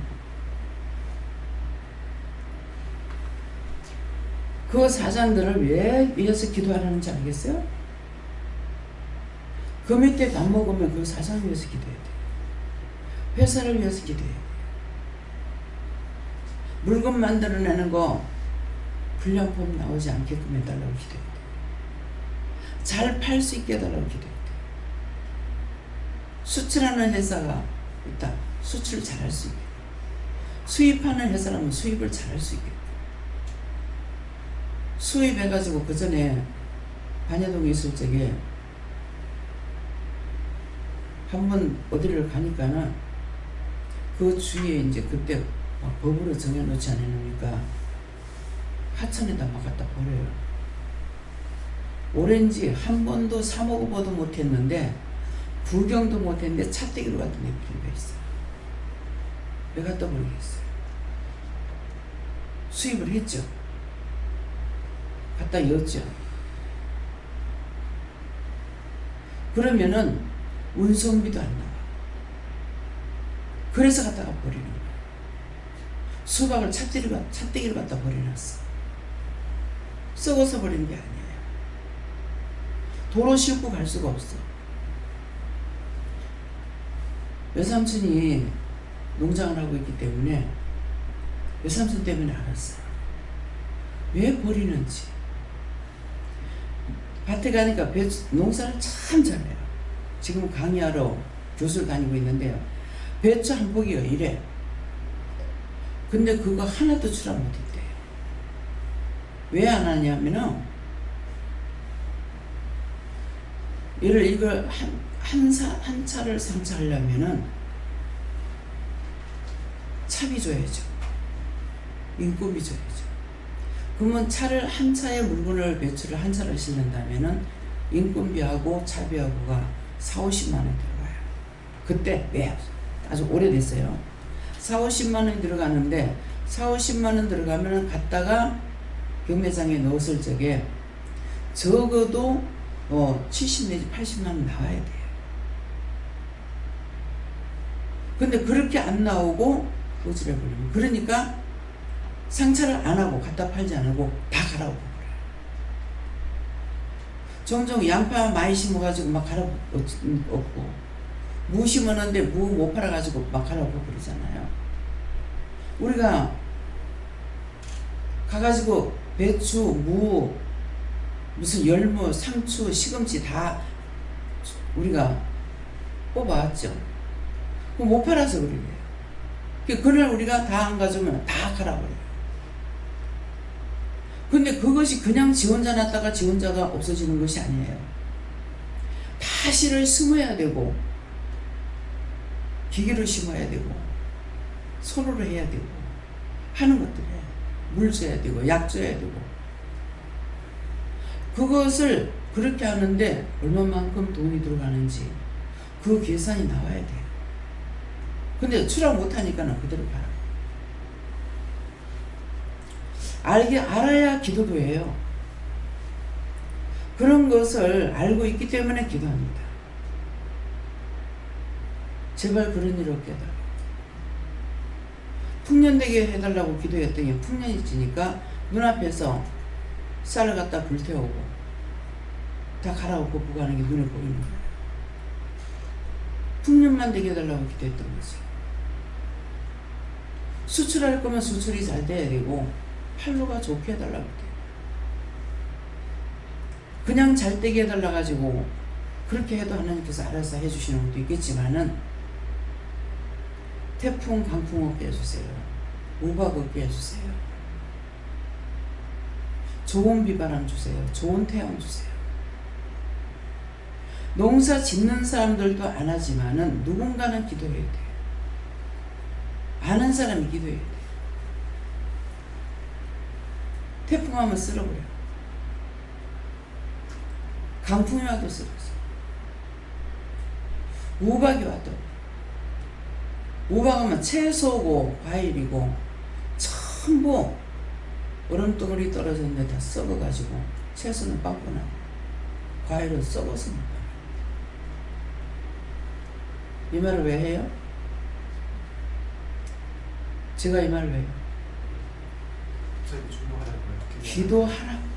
그 사장들을 왜 위해서 기도하는지 알겠어요? 그 밑에 밥 먹으면 그 사장을 위해서 기도해야 돼. 회사를 위해서 기도해야 돼. 물건 만들어내는 거 불량품 나오지 않게끔 해달라고 기도해야 돼. 잘 팔 수 있게 해달라고 기도해야 돼. 수출하는 회사가 있다. 수출을 잘할 수 있게. 수입하는 회사라면 수입을 잘할 수 있게. 수입해가지고 그 전에 반야동에 있을 적에 한번 어디를 가니까는 그 주위에 이제 그때 막 법으로 정해놓지 않으니까 하천에다 막 갖다 버려요. 오렌지 한 번도 사 먹어보도 못했는데 구경도 못했는데 차떼기로 갖다 내버린 거 있어요. 왜 갖다 버리겠어요? 수입을 했죠. 갖다 였죠. 그러면은 운송비도 안 나와. 그래서 갖다가 버리는 거야. 수박을 찻대기로 갖다 버려놨어. 썩어서 버리는 게 아니에요. 도로 싣고 갈 수가 없어. 외삼촌이 농장을 하고 있기 때문에 외삼촌 때문에 알았어요. 왜 버리는지. 밭에 가니까 농사를 참 잘해요. 지금 강의하러 교수를 다니고 있는데요. 배추 한 포기가 이래. 근데 그거 하나도 출하 못했대요. 왜 안 하냐면은 이걸 한 차를 상차하려면은 차비 줘야죠. 인건비 줘야죠. 그러면 한 차의 물건을 배추를 한 차를 싣는다면은 인건비하고 차비하고가 40-50만 원 들어가요. 그때 왜 아주 오래됐어요. 40-50만 원이 들어가는데 40-50만 원 들어가면은 갔다가 경매장에 넣었을 적에 적어도 70 내지 80만 원 나와야 돼요. 근데 그렇게 안 나오고 어찌래 버리면 그러니까 상차를 안 하고 갖다 팔지 안 하고 다 갈아엎어 버려요. 종종 양파 많이 심어가지고 막 갈아엎고 무 심었는데 무 못 팔아가지고 막 갈아엎어 버리잖아요. 우리가 가가지고 배추, 무, 무슨 열무, 상추, 시금치 다 우리가 뽑아왔죠. 못 팔아서 그래요. 그날 우리가 다 안 가져오면 다 갈아버려요. 근데 그것이 그냥 지 혼자 놨다가 지 혼자가 없어지는 것이 아니에요. 다 씨를 심어야 되고 기계로 심어야 되고 손으로 해야 되고 하는 것들이에요. 물 줘야 되고 약 줘야 되고 그것을 그렇게 하는데 얼마만큼 돈이 들어가는지 그 계산이 나와야 돼요. 근데 출하 못하니까는 그대로 가라. 알아야 기도도 해요. 그런 것을 알고 있기 때문에 기도합니다. 제발 그런 일 없게 해달라고. 풍년되게 해달라고 기도했더니 풍년이 지니까 눈앞에서 쌀을 갖다 불태우고 다 갈아엎고 보관하는 게 눈에 보이는 거예요. 풍년만 되게 해달라고 기도했던 거죠. 수출할 거면 수출이 잘 돼야 되고 팔로가 좋게 해달라고 해요. 그냥 잘 되게 해달라 가지고 그렇게 해도 하나님께서 알아서 해주시는 것도 있겠지만은 태풍 강풍 없게 해주세요. 우박 없게 해주세요. 좋은 비바람 주세요. 좋은 태양 주세요. 농사 짓는 사람들도 안 하지만은 누군가는 기도해야 돼요. 아는 사람이 기도해야 돼요. 태풍 하면 쓸어버려요. 강풍이 와도 쓸어서. 우박이 와도. 우박하면 채소고 과일이고 전부 얼음덩어리 떨어졌는데 다 썩어가지고 채소는 빵꾸 나고 과일은 썩어서 못 팔아요. 이 말을 왜 해요? 제가 이 말을 왜 해요? 기도하라고.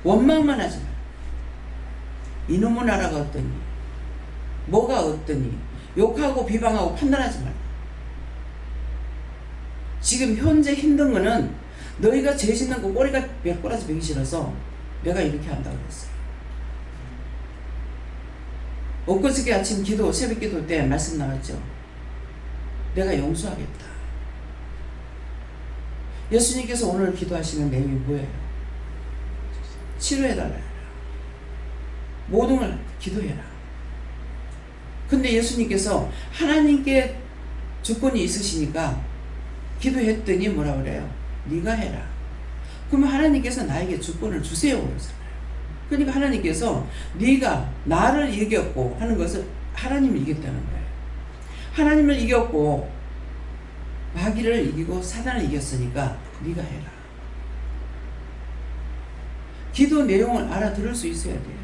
원망만 하지 마. 이놈의 나라가 어떠니, 뭐가 어떠니, 욕하고 비방하고 판단하지 말라. 지금 현재 힘든 거는 너희가 죄 짓는 거 꼬리가 몇 꼬라지 베기 싫어서 내가 이렇게 한다고 그랬어요. 엊그저께 아침 기도, 새벽 기도 때 말씀 나왔죠. 내가 용서하겠다. 예수님께서 오늘 기도하시는 내용이 뭐예요? 치료해달라 해라. 모든 걸 기도해라. 근데 예수님께서 하나님께 주권이 있으시니까 기도했더니 뭐라 그래요? 네가 해라. 그러면 하나님께서 나에게 주권을 주세요 그러잖아요. 그러니까 하나님께서 네가 나를 이겼고 하는 것을 하나님을 이겼다는 거예요. 하나님을 이겼고 마귀를 이기고 사단을 이겼으니까 네가 해라. 기도 내용을 알아들을 수 있어야 돼요.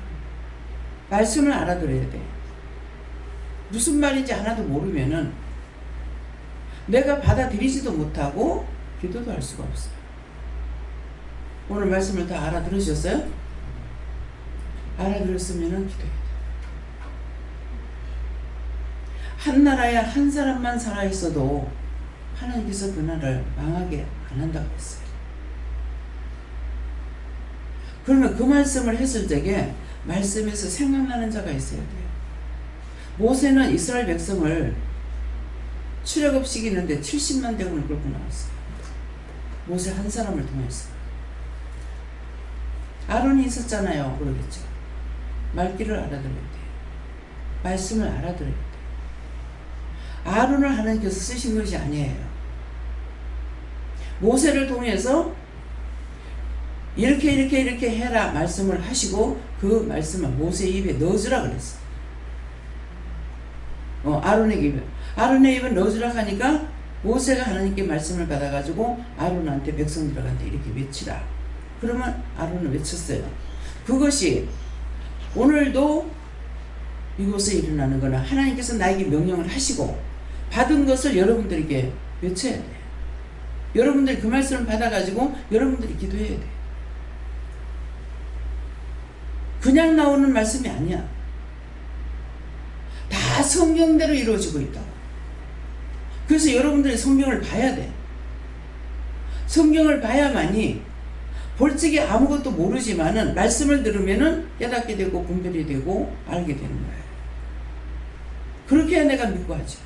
말씀을 알아들어야 돼. 무슨 말인지 하나도 모르면은 내가 받아들이지도 못하고 기도도 할 수가 없어요. 오늘 말씀을 다 알아들으셨어요? 알아들었으면은 기도해야 돼. 한 나라에 한 사람만 살아있어도 하나님께서 그 나라를 망하게 안 한다고 했어요. 그러면 그 말씀을 했을 적에 말씀에서 생각나는 자가 있어야 돼요. 모세는 이스라엘 백성을 출애굽 시키는데 70만 대군을 끌고 나왔어요. 모세 한 사람을 통해서. 아론이 있었잖아요. 그러겠죠. 말귀를 알아들어야 돼요. 말씀을 알아들어야 돼요. 아론을 하나님께서 쓰신 것이 아니에요. 모세를 통해서 이렇게 해라 말씀을 하시고 그 말씀을 모세 입에 넣어주라 그랬어. 아론의 입에 넣어주라 하니까 모세가 하나님께 말씀을 받아가지고 아론한테 백성들한테 이렇게 외치라. 그러면 아론은 외쳤어요. 그것이 오늘도 이곳에 일어나는 거는 하나님께서 나에게 명령을 하시고 받은 것을 여러분들에게 외쳐야 돼요. 여러분들이 그 말씀을 받아가지고 여러분들이 기도해야 돼요. 그냥 나오는 말씀이 아니야. 다 성경대로 이루어지고 있다고. 그래서 여러분들이 성경을 봐야 돼. 성경을 봐야만이 볼적에 아무것도 모르지만은 말씀을 들으면은 깨닫게 되고 분별이 되고 알게 되는 거예요. 그렇게 해야 내가 믿고 하죠.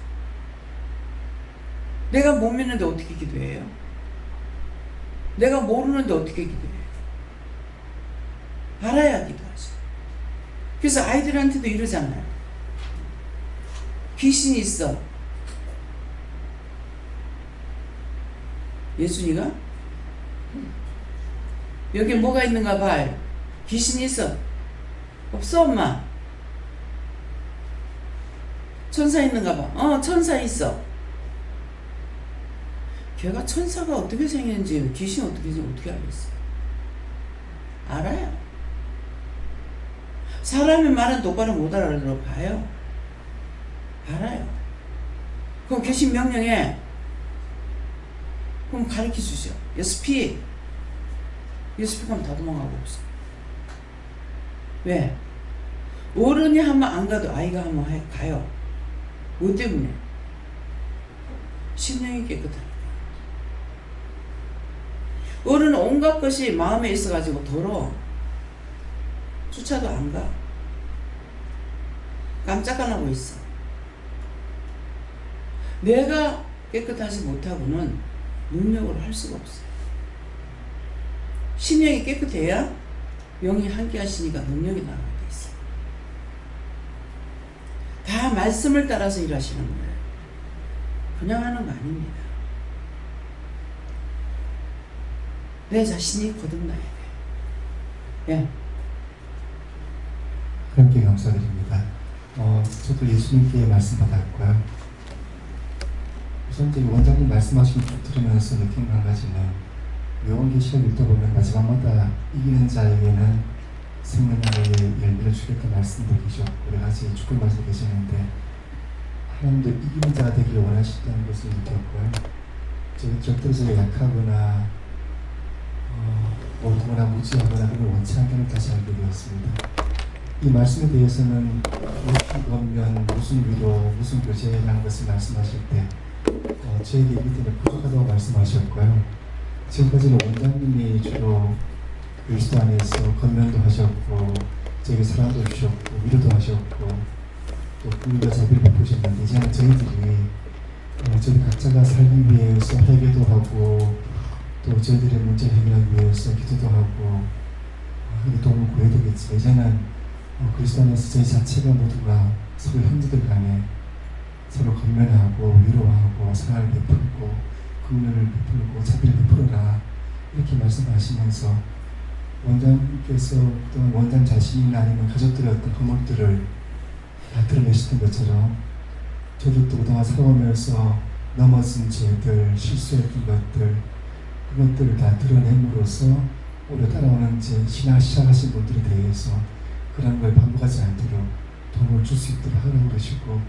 내가 못 믿는데 어떻게 기도해요? 내가 모르는데 어떻게 기도해요? 알아야 기도하죠. 그래서 아이들한테도 이러잖아요. 귀신이 있어. 예순이가? 여기 뭐가 있는가 봐요. 귀신이 있어. 없어 엄마. 천사 있는가 봐. 천사 있어. 걔가 천사가 어떻게 생겼는지 귀신 어떻게 알겠어. 알아요. 사람의 말은 똑바로 못 알아들어 봐요. 알아요. 그럼 귀신 명령해. 그럼 가르쳐 주죠. SP 가면 다 도망가고 없어. 왜? 어른이 하면 안 가도 아이가 하면 가요. 뭐 때문에? 심령이 깨끗하니까. 어른은 온갖 것이 마음에 있어가지고 더러워. 주차도 안 가. 깜짝 안 하고 있어. 내가 깨끗하지 못하고는 능력으로 할 수가 없어요. 심령이 깨끗해야 영이 함께 하시니까 능력이 나가게 돼 있어요. 다 말씀을 따라서 일하시는 거예요. 그냥 하는 거 아닙니다. 내 자신이 거듭나야 돼. 예. 하나님께 감사드립니다. 저도 예수님께 말씀 받았고요. 우선 이제 원장님 말씀하신 거 들으면서 느낀 한 가지는 요한계시록 읽다 보면 마지막마다 이기는 자에게는 생명나무의 열매를 주겠다 말씀도 계셨고 여러 가지 축복 말씀 계시는데 하나님도 이기는 자가 되기를 원하신다는 것을 느꼈고요. 적들에서 약하거나 어두거나 무지하거나 그걸 원치 않다는 다시 알게 되었습니다. 이 말씀에 대해서는 무슨 권면, 무슨 위로, 무슨 교제라는 것을 말씀하실 때 저에게 이기 때문에 부족하다고 말씀하셨고요. 지금까지는 원장님이 주로 그리스도 안에서 권면도 하셨고 저에게 사랑도 주셨고 위로도 하셨고 또 긍휼과 자비를 베푸셨는데 이제는 저희들이 저희 각자가 살기 위해서 회개도 하고 또 저희들의 문제 해결하기 위해서 기도도 하고 도움을 구해야 되겠지만 이제는 그리스도 안에서 저희 자체가 모두가 서로 형제들 간에 서로 권면하고 위로하고 사랑을 베풀고 긍휼을 베풀고 자비를 베풀어라 이렇게 말씀하시면서 원장님께서 또는 원장 자신이나 아니면 가족들의 어떤 허물들을 다 드러내셨던 것처럼 저도 또 그동안 살아오면서 넘어진 죄들, 실수했던 것들 그것들을 다 드러냄으로써 오히려 따라오는 신앙 시작하신 분들에 대해서 그런 걸 반복하지 않도록 도움을 줄 수 있도록 하라고 그러시고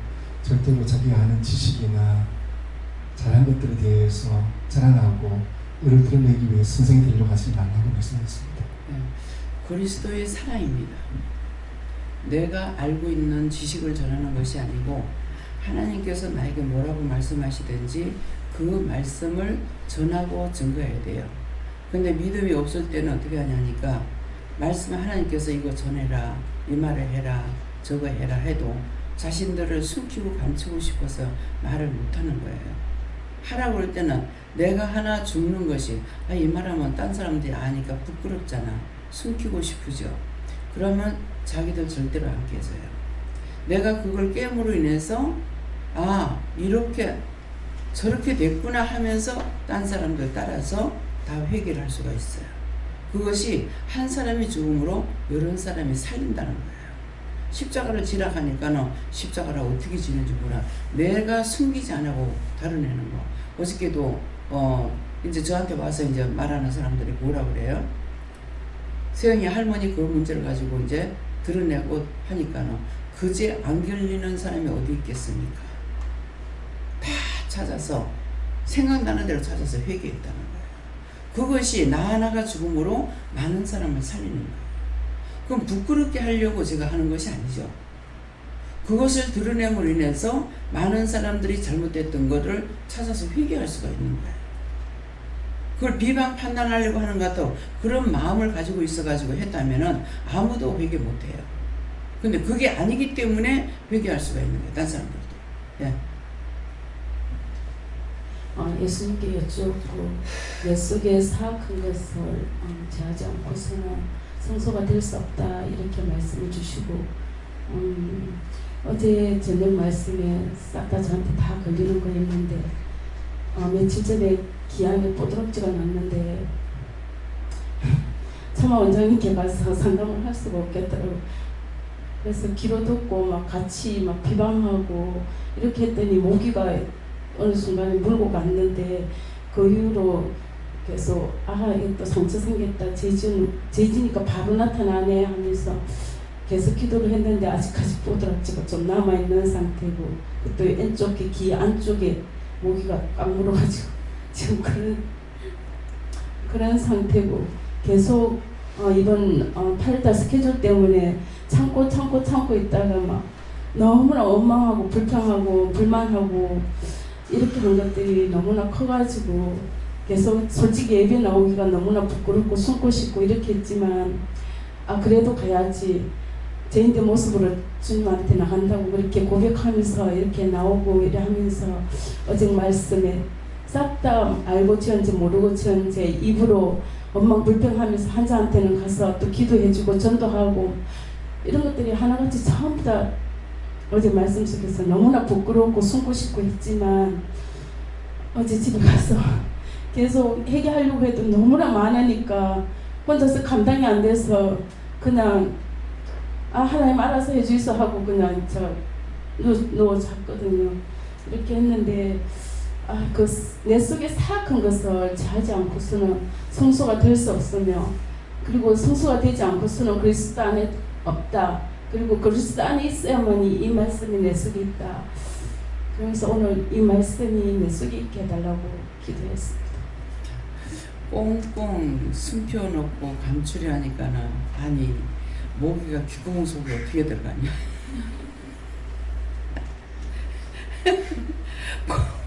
절대로 자기가 아는 지식이나 잘한 것들에 대해서 자랑하고 의를 드러내기 위해 선생이 되려고 하지 말라고 말씀하셨습니다. 그리스도의 사랑입니다. 내가 알고 있는 지식을 전하는 것이 아니고 하나님께서 나에게 뭐라고 말씀하시든지 그 말씀을 전하고 증거해야 돼요. 근데 믿음이 없을 때는 어떻게 하냐니까 말씀 하나님께서 이거 전해라, 이 말을 해라, 저거 해라 해도 자신들을 숨기고 감추고 싶어서 말을 못하는 거예요. 하라고 할 때는 내가 하나 죽는 것이 이 말하면 딴 사람들이 아니까 부끄럽잖아. 숨기고 싶으죠. 그러면 자기들 절대로 안 깨져요. 내가 그걸 깨므로 인해서 이렇게 저렇게 됐구나 하면서 딴 사람들 따라서 다 회개를 할 수가 있어요. 그것이 한 사람이 죽음으로 여러 사람이 살린다는 거예요. 십자가를 지라 하니까는 십자가를 어떻게 지는지 몰라. 내가 숨기지 않고 다뤄내는 거. 어저께도 이제 저한테 와서 이제 말하는 사람들이 뭐라 그래요? 세영이 할머니 그 문제를 가지고 이제 드러내고 하니까는 그제 안 걸리는 사람이 어디 있겠습니까? 다 찾아서 생각나는 대로 찾아서 회개했다는 거예요. 그것이 나 하나가 죽음으로 많은 사람을 살리는 거예요. 그럼 부끄럽게 하려고 제가 하는 것이 아니죠. 그것을 드러냄으로 인해서 많은 사람들이 잘못됐던 것을 찾아서 회개할 수가 있는 거예요. 그걸 비방 판단하려고 하는 것 같아 그런 마음을 가지고 있어가지고 했다면은 아무도 회개 못해요. 근데 그게 아니기 때문에 회개할 수가 있는 거예요. 다른 사람들도. 예. 예수님께 여쭈었고 내 속에 사악한 것을 제하지 않고서는 성소가 될 수 없다 이렇게 말씀을 주시고 어제 저녁 말씀에 싹 다 저한테 다 걸리는 거였는데 며칠 전에 기한에 뽀드락지가 났는데 차마 원장님께 가서 상담을 할 수가 없겠더라고요. 그래서 기도 듣고 막 같이 막 비방하고 이렇게 했더니 모기가 어느 순간에 물고 갔는데 그 이후로 계속 이게 또 상처 생겼다 재지니까 바로 나타나네 하면서 계속 기도를 했는데 아직까지 뽀드락지가 좀 남아있는 상태고 또 왼쪽에 귀 안쪽에 모기가 꽉 물어가지고 지금 그런 상태고 계속 이번 8달 스케줄 때문에 참고 있다가 막 너무나 원망하고 불평하고 불만하고 이렇게 한 것들이 너무나 커가지고 계속 솔직히 예배 나오기가 너무나 부끄럽고 숨고 싶고 이렇게 했지만 그래도 가야지 제인의 모습으로 주님한테 나간다고 그렇게 고백하면서 이렇게 나오고 이래 하면서 어제 말씀에 싹 다 알고 지은지 모르고 지은지 입으로 원망 불평하면서 환자한테는 가서 또 기도해주고 전도하고 이런 것들이 하나같이 전부 다 어제 말씀 속에서 너무나 부끄럽고 숨고 싶고 했지만 어제 집에 가서 계속 회개하려고 해도 너무나 많으니까 혼자서 감당이 안 돼서 그냥 하나님 알아서 해주이소 하고 그냥 누워 잤거든요. 이렇게 했는데 내 속에 사악한 것을 제하지 않고서는 성소가 될 수 없으며 그리고 성소가 되지 않고서는 그리스도 안에 없다. 그리고 그리스도 안에 있어야만이 이 말씀이 내 속에 있다. 그래서 오늘 이 말씀이 내 속에 있게 해달라고 기도했습니다. 꽁꽁 숨겨놓고 감추려 하니까는 모기가 귓구멍 속에 어떻게 들어가냐.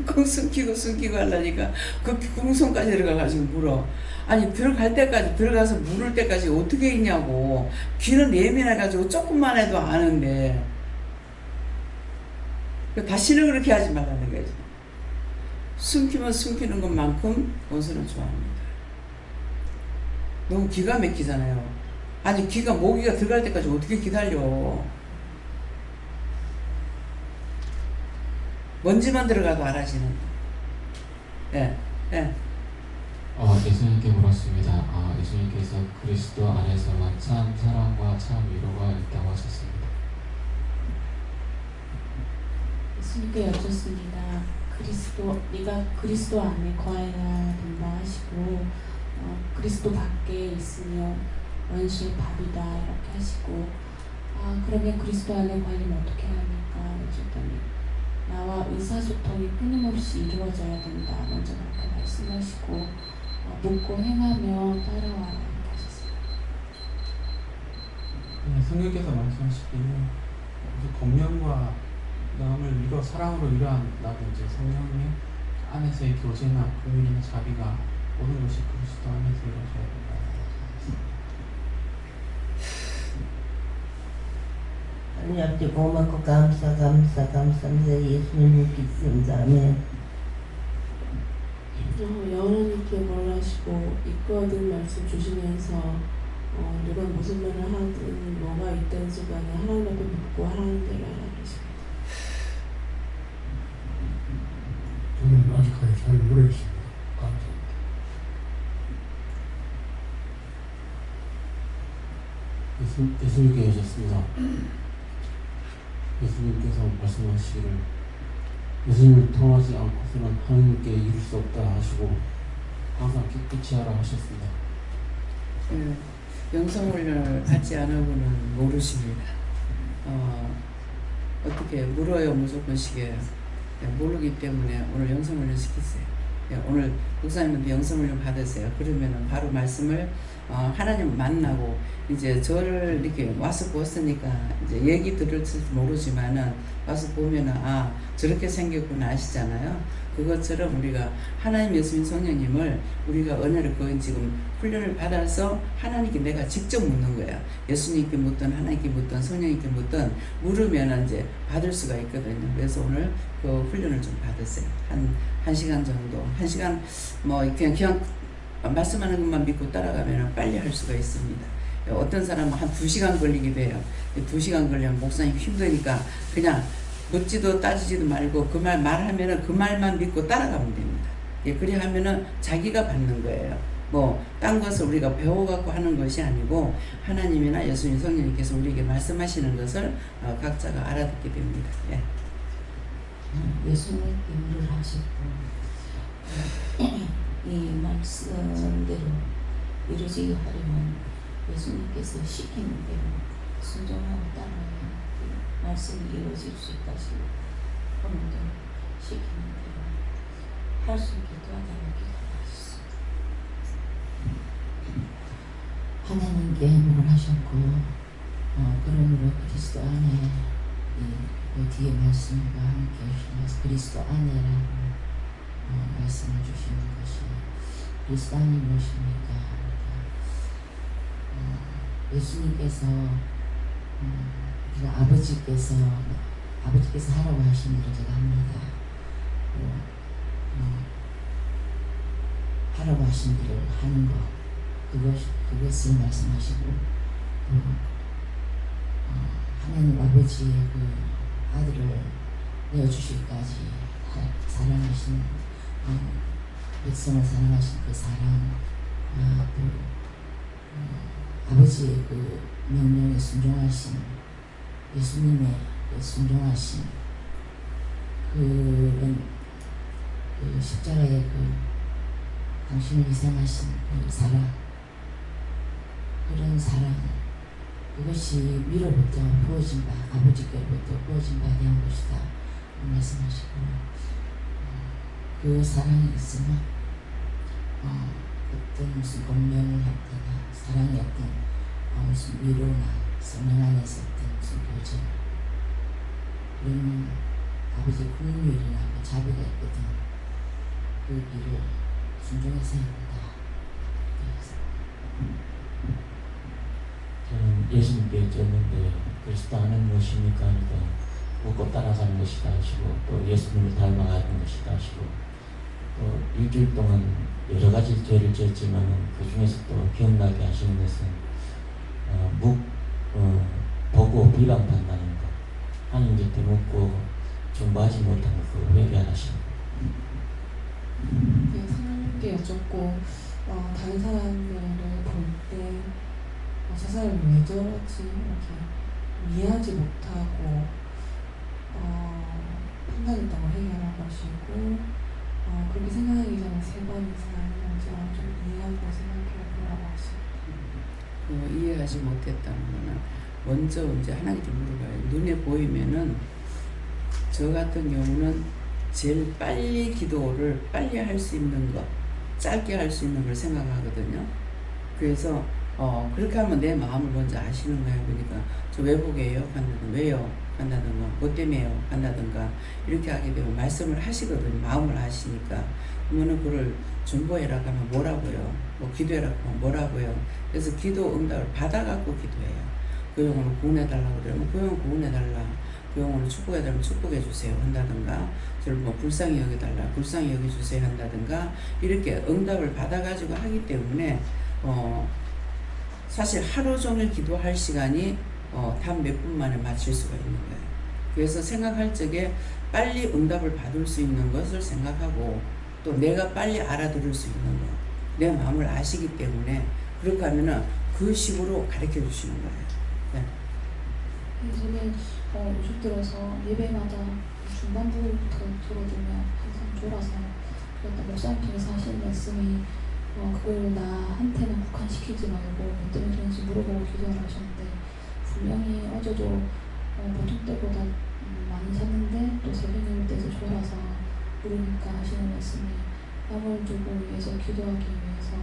그 숨기고 하려니까 그 귓구멍까지 들어가가지고 물어. 아니 들어갈 때까지 들어가서 물을 때까지 어떻게 있냐고. 귀는 예민해가지고 조금만 해도 아는데 다시는 그렇게 하지 말라는 거지. 숨기면 숨기는 것만큼 원수는 좋아합니다. 너무 기가 막히잖아요. 아니 귀가 모기가 들어갈 때까지 어떻게 기다려. 먼지만 들어가도 알아지는. 예, 예. 예수님께 물었습니다. 예수님께서 그리스도 안에서만 참 사랑과 참 위로가 있다고 하셨습니다. 예수님께 여쭙습니다. 네가 그리스도 안에 거해야 된다 하시고 그리스도 밖에 있으면 원수의 밥이다 이렇게 하시고 그러면 그리스도 안에 거하려면 어떻게 합니까? 여쭈더니 나와 의사소통이 끊임없이 이루어져야 된다. 먼저 그렇게 말씀하시고 묻고 행하며 따라와라 이렇게 하셨습니다. 성령께서 말씀하시기는 공명과 마음을 위로 사랑으로 위로한다고 이제 성령의 안에서의 교제나 긍휼이나 자비가 모든 것이 그리스도 안에서 이루어져야 된다. 하나님 아버지 고맙고 감사합니다. 예수님을 믿습니다. 아멘. 여호와님께 원하시고 이끌어든 말씀 주시면서 누가 무슨 말을 하든 뭐가 있든지 간에 하나님 앞에 묻고 하나님 대로 하라 그러십니다. 저는 아직까지 잘 모르겠습니다. 감사합니다. 예수님께 여셨습니다. 예수님께서 말씀하시기를 예수님을 통하지 않고서는 하나님께 이룰 수 없다 하시고 항상 깨끗이 하라 하셨습니다. 영성훈련을 받지 않은 분은 모르십니다. 어떻게 물어요 무조건 시켜요. 모르기 때문에 오늘 영성훈련 시키세요. 오늘 목사님한테 영성훈련 받으세요. 그러면은 바로 말씀을 하나님 만나고 이제 저를 이렇게 와서 보았으니까 이제 얘기 들을지 모르지만은 와서 보면은 저렇게 생겼구나 아시잖아요. 그것처럼 우리가 하나님 예수님 성령님을 우리가 은혜를 그건 지금 훈련을 받아서 하나님께 내가 직접 묻는 거야. 예수님께 묻든 하나님께 묻든 성령님께 묻든 물으면 이제 받을 수가 있거든요. 그래서 오늘 그 훈련을 좀 받으세요. 한 시간 정도. 한 시간 뭐 그냥 말씀하는 것만 믿고 따라가면 빨리 할 수가 있습니다. 어떤 사람은 한 2시간 걸리기도 해요. 2시간 걸리면 목사님 힘드니까 그냥 묻지도 따지지도 말고 그 말 말하면은 그 말만 믿고 따라가면 됩니다. 그래 하면은 자기가 받는 거예요. 뭐 딴 것을 우리가 배워갖고 하는 것이 아니고 하나님이나 예수님 성령님께서 우리에게 말씀하시는 것을 각자가 알아듣게 됩니다. 예수님께 일을 하셨고 이 말씀대로 이루어지게 하려면 예수님께서 시키는 대로 순종하고 따라야 말씀이 이루어질 수 있다 싶고 오늘도 시키는 대로 할 수 있게 도와달라고 기도하셨습니다. 하나님께 행복을 하셨고 그러므로 그리스도 안에 그 뒤에 말씀과 함께 하시면서 그리스도 안에라고 말씀해 주시는 것이 그리스도 안이 무엇입니까? 예수님께서 아버지께서 하라고 하신 일을 제가 합니다. 하라고 하신 일을 하는 것 그것을 말씀하시고 하나님 아버지의 그 아들을 내어주실까지 사랑하신 백성을 사랑하신 그 사랑 또 아버지의 그 명령에 순종하신 예수님의 그 순종하신 그 십자가의 그 당신을 희생하신 그 사랑 그런 사랑 그것이 위로부터 부어진 바 아버지께로부터 부어진 바에 대한 것이다 말씀하시고 그 사랑이 있으면 어떤 무슨 공명을 했거나 사랑이 어떤 무슨 위로나 성령 안에서 어떤 무슨 교제 우리는 아버지 긍휼이나 그 자비가 있거든. 그 길을 순종해서 해야 된다. 그래서 저는 예수님께 졌는데 그리스도는 무엇입니까 하니까 묻고 따라가는 것이다 하시고 또 예수님을 닮아가는 것이다 하시고 또 일주일 동안 여러 가지 죄를 지었지만 그 중에서 또 기억나게 하시는 것은 보고 비방받는다는 것, 하나님 곁에 묻고 중보하지 못한 그 회개하시는 것. 네, 성령님께 여쭙고 다른 사람들을 볼 때 저 사람이 왜 저러지 이렇게 이해하지 못하고 판단했다고 회개하라고 하시고 그렇게 생각하기 전에 3번 이상 먼저 좀 이해하고 생각해 보라고 하시고 이해하지 못했다는 거는 먼저 이제 하나님께 물어봐요. 눈에 보이면은 저 같은 경우는 제일 빨리 기도를 빨리 할 수 있는 것, 짧게 할 수 있는 걸 생각하거든요. 그래서 그렇게 하면 내 마음을 먼저 아시는 거예요. 그러니까 저 왜 보게요? 간다든가 왜요? 간다든가 뭐 때문에요? 간다든가 이렇게 하게 되면 말씀을 하시거든요. 마음을 아시니까. 그러면은 그걸 중보해라고 하면 뭐라고요? 뭐 기도해라고 하면 뭐라고요? 그래서 기도 응답을 받아갖고 기도해요. 그 영혼을 구원해달라고 그러면 그 영혼 구원해달라. 그 영혼을 축복해달라면 축복해주세요 한다든가 저를 뭐 불쌍히 여겨달라 불쌍히 여겨주세요 한다든가 이렇게 응답을 받아가지고 하기 때문에 사실 하루 종일 기도할 시간이 단 몇 분 만에 마칠 수가 있는 거예요. 그래서 생각할 적에 빨리 응답을 받을 수 있는 것을 생각하고 또 내가 빨리 알아들을 수 있는 것, 내 마음을 아시기 때문에 그렇게 하면은 그 식으로 가르쳐 주시는 거예요. 네. 저는 요즘 들어서 예배마다 중반부부터 들어주면 항상 졸아서 그랬다 목사님께서 하시는 말씀이 그걸 나한테는 국한시키지 말고 뭐 때문에 그런지 물어보고 기도하라 하셨는데 분명히 어제도 보통 때보다 많이 잤는데 또 새벽에 때서 졸아서 부르니까 하시는 말씀이 남을 두고 위해서 기도하기 위해서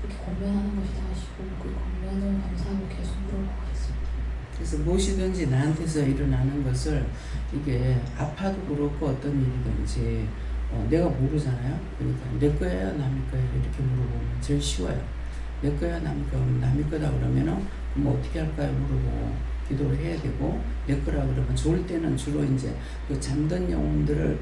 이렇게 권면하는 것이다 하시고 그 권면을 감사하고 계속 물어보고 있습니다. 그래서 무엇이든지 나한테서 일어나는 것을 이게 아파도 그렇고 어떤 일이든지 내가 모르잖아요. 그러니까 내 거예요 남의 거예요 이렇게 물어보면 제일 쉬워요. 내 거야 남의 거 남의 거다 그러면은 뭐 어떻게 할까요 물어보고 기도를 해야 되고 내 거라 그러면 좋을 때는 주로 이제 그 잠든 영혼들을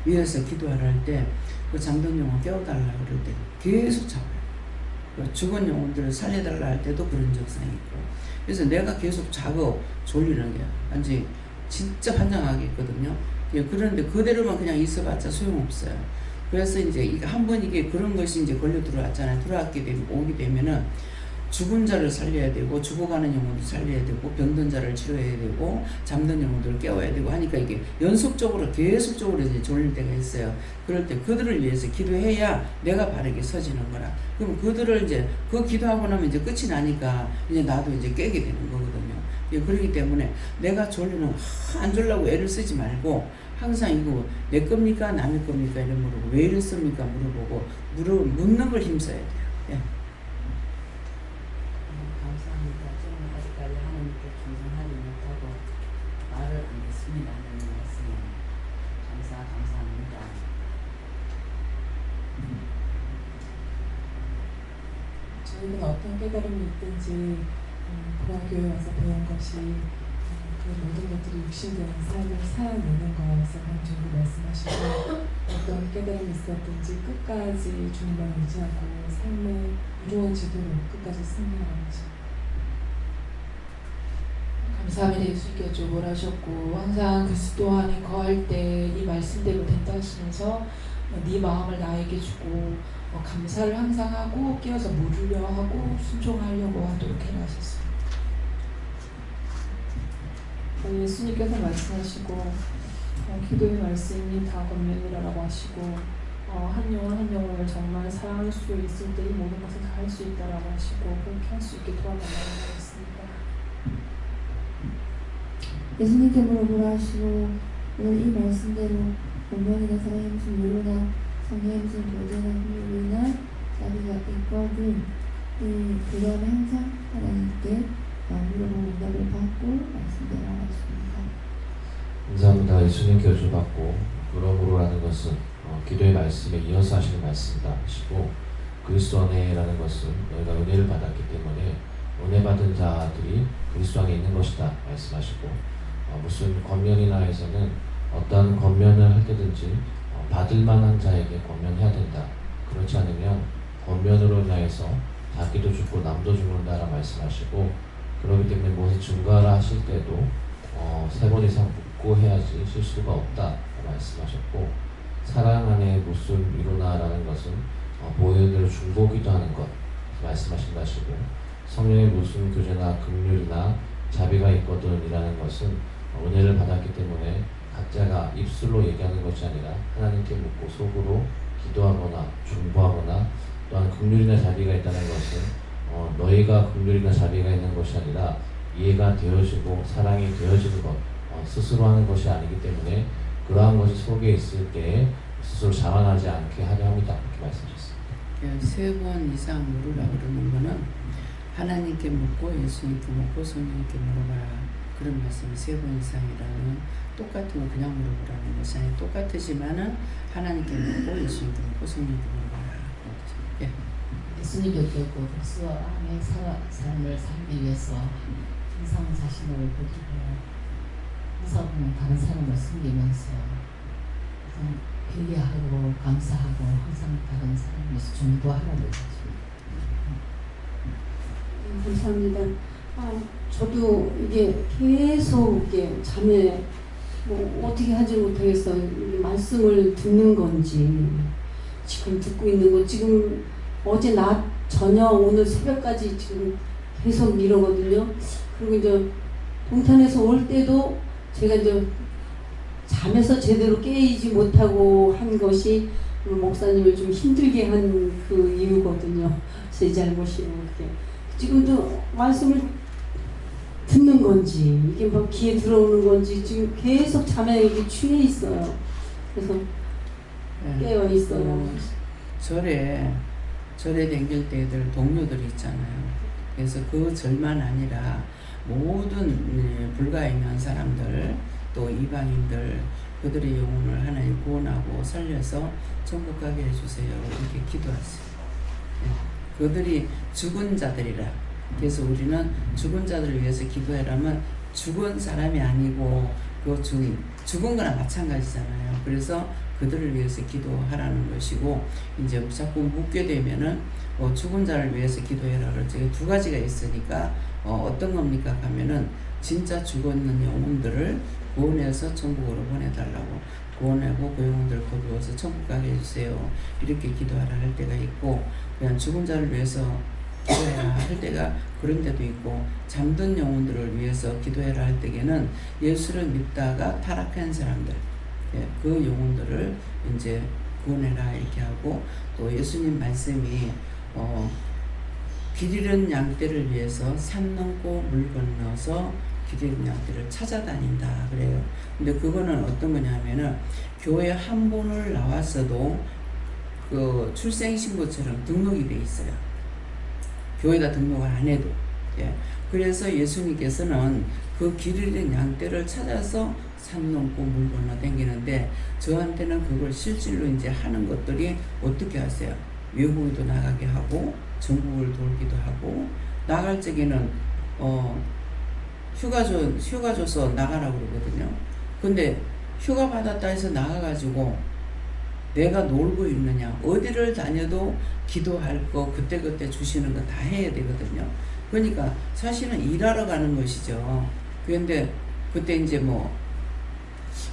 위해서 기도하라 할 때 그 잠든 영혼 깨워달라 그럴 때 계속 잡아요. 죽은 영혼들을 살려달라 할 때도 그런 적상이 있고 그래서 내가 계속 자고 졸리는 게 완전히 진짜 환장하게 있거든요. 그런데 그대로만 그냥 있어봤자 소용없어요. 그래서 이제 한번 이게 그런 것이 이제 걸려 들어왔잖아요. 들어왔게 되면 오게 되면은 죽은 자를 살려야 되고 죽어가는 영혼도 살려야 되고 병든 자를 치료해야 되고 잠든 영혼들을 깨워야 되고 하니까 이게 연속적으로 계속적으로 이제 졸릴 때가 있어요. 그럴 때 그들을 위해서 기도해야 내가 바르게 서지는 거라. 그럼 그들을 이제 그 기도하고 나면 이제 끝이 나니까 이제 나도 이제 깨게 되는 거거든요. 그렇기 때문에 내가 졸리는 안 졸라고 애를 쓰지 말고 항상 이거 내 겁니까 남의 겁니까 이런 물어보고 왜 이랬습니까 물어보고 묻는 걸 힘써야 돼요. 예. 감사합니다. 저는 아직까지 하나님께 충성하지 못하고 말을 안 듣습니다. 하는 말씀에 감사합니다. 저희는 어떤 깨달음이 있든지 보안교회 와서 배운 것이 그 모든 것들이 육신된 삶을 살아내는 거였어요. 주님 말씀하시고 어떤 깨달음이 있었든지 끝까지 주님만 의지하고 삶의 이루어지도록 끝까지 승리하는 거죠. 감사합니다. 예수님께 조보를 하셨고 항상 그리스도 안에 거할 때 네 말씀대로 된다 하시면서 네 마음을 나에게 주고 감사를 항상 하고 끼어서 물으려 하고 순종하려고 하도록 해라 하셨습니다. 예수님께서 말씀하시고 기도의 말씀이 다 권면이라고 하시고 한 영혼 한 영혼을 정말 사랑할 수 있을 때 이 모든 것을 다 할 수 있다라고 하시고 그렇게 할 수 있게 도와달라고 하셨습니다. 예수님께 물어보라 하시고 오늘 이 말씀대로 본명이나 사랑의 무슨 위로나 성령의 무슨 교제나 훈육이나 자비가 있거든 그 다음에 항상 하나님께 물어보는 응답을 받고 말씀대로 나가겠습니다. 감사합니다. 예수님 교주받고 그러므로라는 것은 기도의 말씀에 이어서 하시는 말씀이다 하시고 그리스도 안에라는 것은 너희가 은혜를 받았기 때문에 은혜 받은 자들이 그리스도 안에 있는 것이다 말씀하시고 무슨 권면이나 해서는 어떠한 권면을 할 때든지 받을 만한 자에게 권면해야 된다. 그렇지 않으면 권면으로 인하여서 자기도 죽고 남도 죽는다라 말씀하시고 그렇기 때문에 무엇을 증거하라 하실 때도 3번 이상 묻고 해야지 실수가 없다 말씀하셨고 사랑 안에 무슨 이루나라는 것은 보이는 대로 중보기도 하는 것 말씀하신다 하시고 성령의 무슨 교제나 긍휼이나 자비가 있거든 이라는 것은 은혜를 받았기 때문에 각자가 입술로 얘기하는 것이 아니라 하나님께 묻고 속으로 기도하거나 중보하거나 또한 긍휼이나 자비가 있다는 것은 너희가 긍휼이나 자비가 있는 것이 아니라 이해가 되어지고 사랑이 되어지는 것 스스로 하는 것이 아니기 때문에 그러한 것이 속에 있을 때 스스로 자만하지 않게 하려 합니다. 이렇게 말씀하셨습니다. 3번 이상 물으라 그러는 거는 하나님께 묻고 예수님께 묻고 성령님께 물어봐라. 그런 말씀이 3번 이상이라는 똑같은 거 그냥 물어보라는 것이 아니라 똑같으지만은 하나님께 묻고 예수님께 묻고 성령님께 물어봐라. 예. 예수님께 묻고 그리스도 안에 삶을 살기 위해서 항상 자신을 버리고 항상 다른 사람을 섬기면서 회개하고 감사하고 항상 다른 사람을 위해서 중보하라는 거죠. 감사합니다. 저도 이게 계속 이게 잠에 어떻게 하지 못하겠어. 말씀을 듣는 건지 지금 듣고 있는 거 지금 어제 낮 저녁 오늘 새벽까지 지금 계속 이러거든요. 그리고 이제 동탄에서 올 때도 제가 이제 잠에서 제대로 깨이지 못하고 한 것이 목사님을 좀 힘들게 한 그 이유거든요. 제 잘못이에요. 그게. 지금도 말씀을 듣는 건지 이게 막 귀에 들어오는 건지 지금 계속 잠에 이게 취해 있어요. 그래서 깨어 있어요. 절에 댕길 때 애들 동료들이 있잖아요. 그래서 그 절만 아니라 모든 불가 있는 사람들 또 이방인들 그들의 영혼을 하나님 구원하고 살려서 천국 가게 해주세요. 이렇게 기도하세요. 그들이 죽은 자들이라. 그래서 우리는 죽은 자들을 위해서 기도해라면 죽은 사람이 아니고 그 죽은 거나 마찬가지잖아요. 그래서 그들을 위해서 기도하라는 것이고 이제 자꾸 묻게 되면은 죽은 자를 위해서 기도해라 그러죠. 2가지가 있으니까 어떤 겁니까 하면은 진짜 죽었는 영혼들을 구원해서 천국으로 보내달라고 구원하고 그 영혼들을 거두어서 천국 가게 해주세요. 이렇게 기도하라 할 때가 있고 그냥 죽은 자를 위해서 기도해라 할 때가 그런 데도 있고 잠든 영혼들을 위해서 기도해라 할 때에는 예수를 믿다가 타락한 사람들 그 영혼들을 이제 구원해라 이렇게 하고 또 예수님 말씀이 길 잃은 양떼를 위해서 산 넘고 물 건너서 길 잃은 양떼를 찾아다닌다 그래요. 근데 그거는 어떤 거냐면은 교회 한 번을 나왔어도 그 출생신고처럼 등록이 돼 있어요. 교회가 등록을 안 해도. 예. 그래서 예수님께서는 그 길 잃은 양떼를 찾아서 산 넘고 물 건너 다니는데 저한테는 그걸 실질로 이제 하는 것들이 어떻게 하세요? 외국에도 나가게 하고 전국을 돌기도 하고 나갈 적에는 휴가 줘서 나가라고 그러거든요. 근데 휴가 받았다 해서 나가가지고 내가 놀고 있느냐 어디를 다녀도 기도할 거 그때그때 주시는 거 다 해야 되거든요. 그러니까 사실은 일하러 가는 것이죠. 그런데 그때 이제 뭐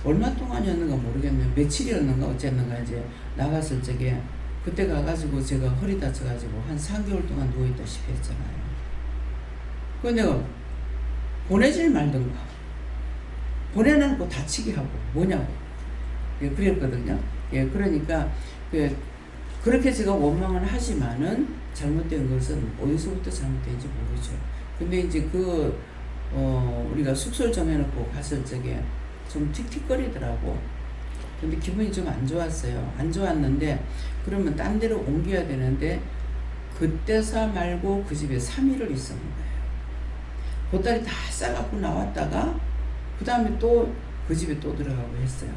얼마 동안이었는가 모르겠네요. 며칠이었는가 어쨌는가 이제 나갔을 적에 그때 가가지고 제가 허리 다쳐가지고 한 3개월 동안 누워있다시피 했잖아요. 근데 보내질 말든가 보내놓고 다치게 하고 뭐냐고 예, 그랬거든요. 예, 그러니까 그렇게 제가 원망을 하지만은 잘못된 것은 어디서부터 잘못된지 모르죠. 근데 이제 우리가 숙소를 정해놓고 갔을 적에 좀 틱틱거리더라고. 근데 기분이 좀 안 좋았어요. 안 좋았는데 그러면 딴 데로 옮겨야 되는데 그때사 말고 그 집에 3일을 있었는 거예요. 보따리 다 싸갖고 나왔다가 그 다음에 또 그 집에 또 들어가고 했어요.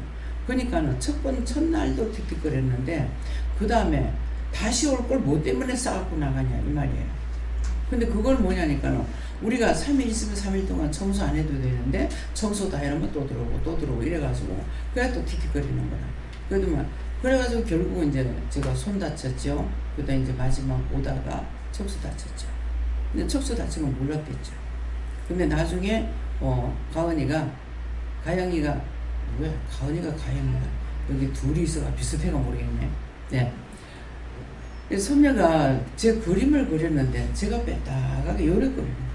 그러니까는 첫날도 틱틱거렸는데 그 다음에 다시 올 걸 뭐 때문에 싸갖고 나가냐 이 말이에요. 근데 그걸 뭐냐니까는 우리가 3일 있으면 3일 동안 청소 안 해도 되는데 청소 다 해놓으면 또 들어오고 이래가지고 그래 또 틱틱거리는 거라. 그래가지고 결국은 이제 제가 손 다쳤죠. 그다음 이제 마지막 오다가 척수 다쳤죠. 근데 척수 다친 건 몰랐겠죠. 근데 나중에 가영이가 여기 둘이 있어가 비슷해가 모르겠네. 네. 손녀가 제 그림을 그렸는데 제가 빼딱하게 요래 그리는 거예요.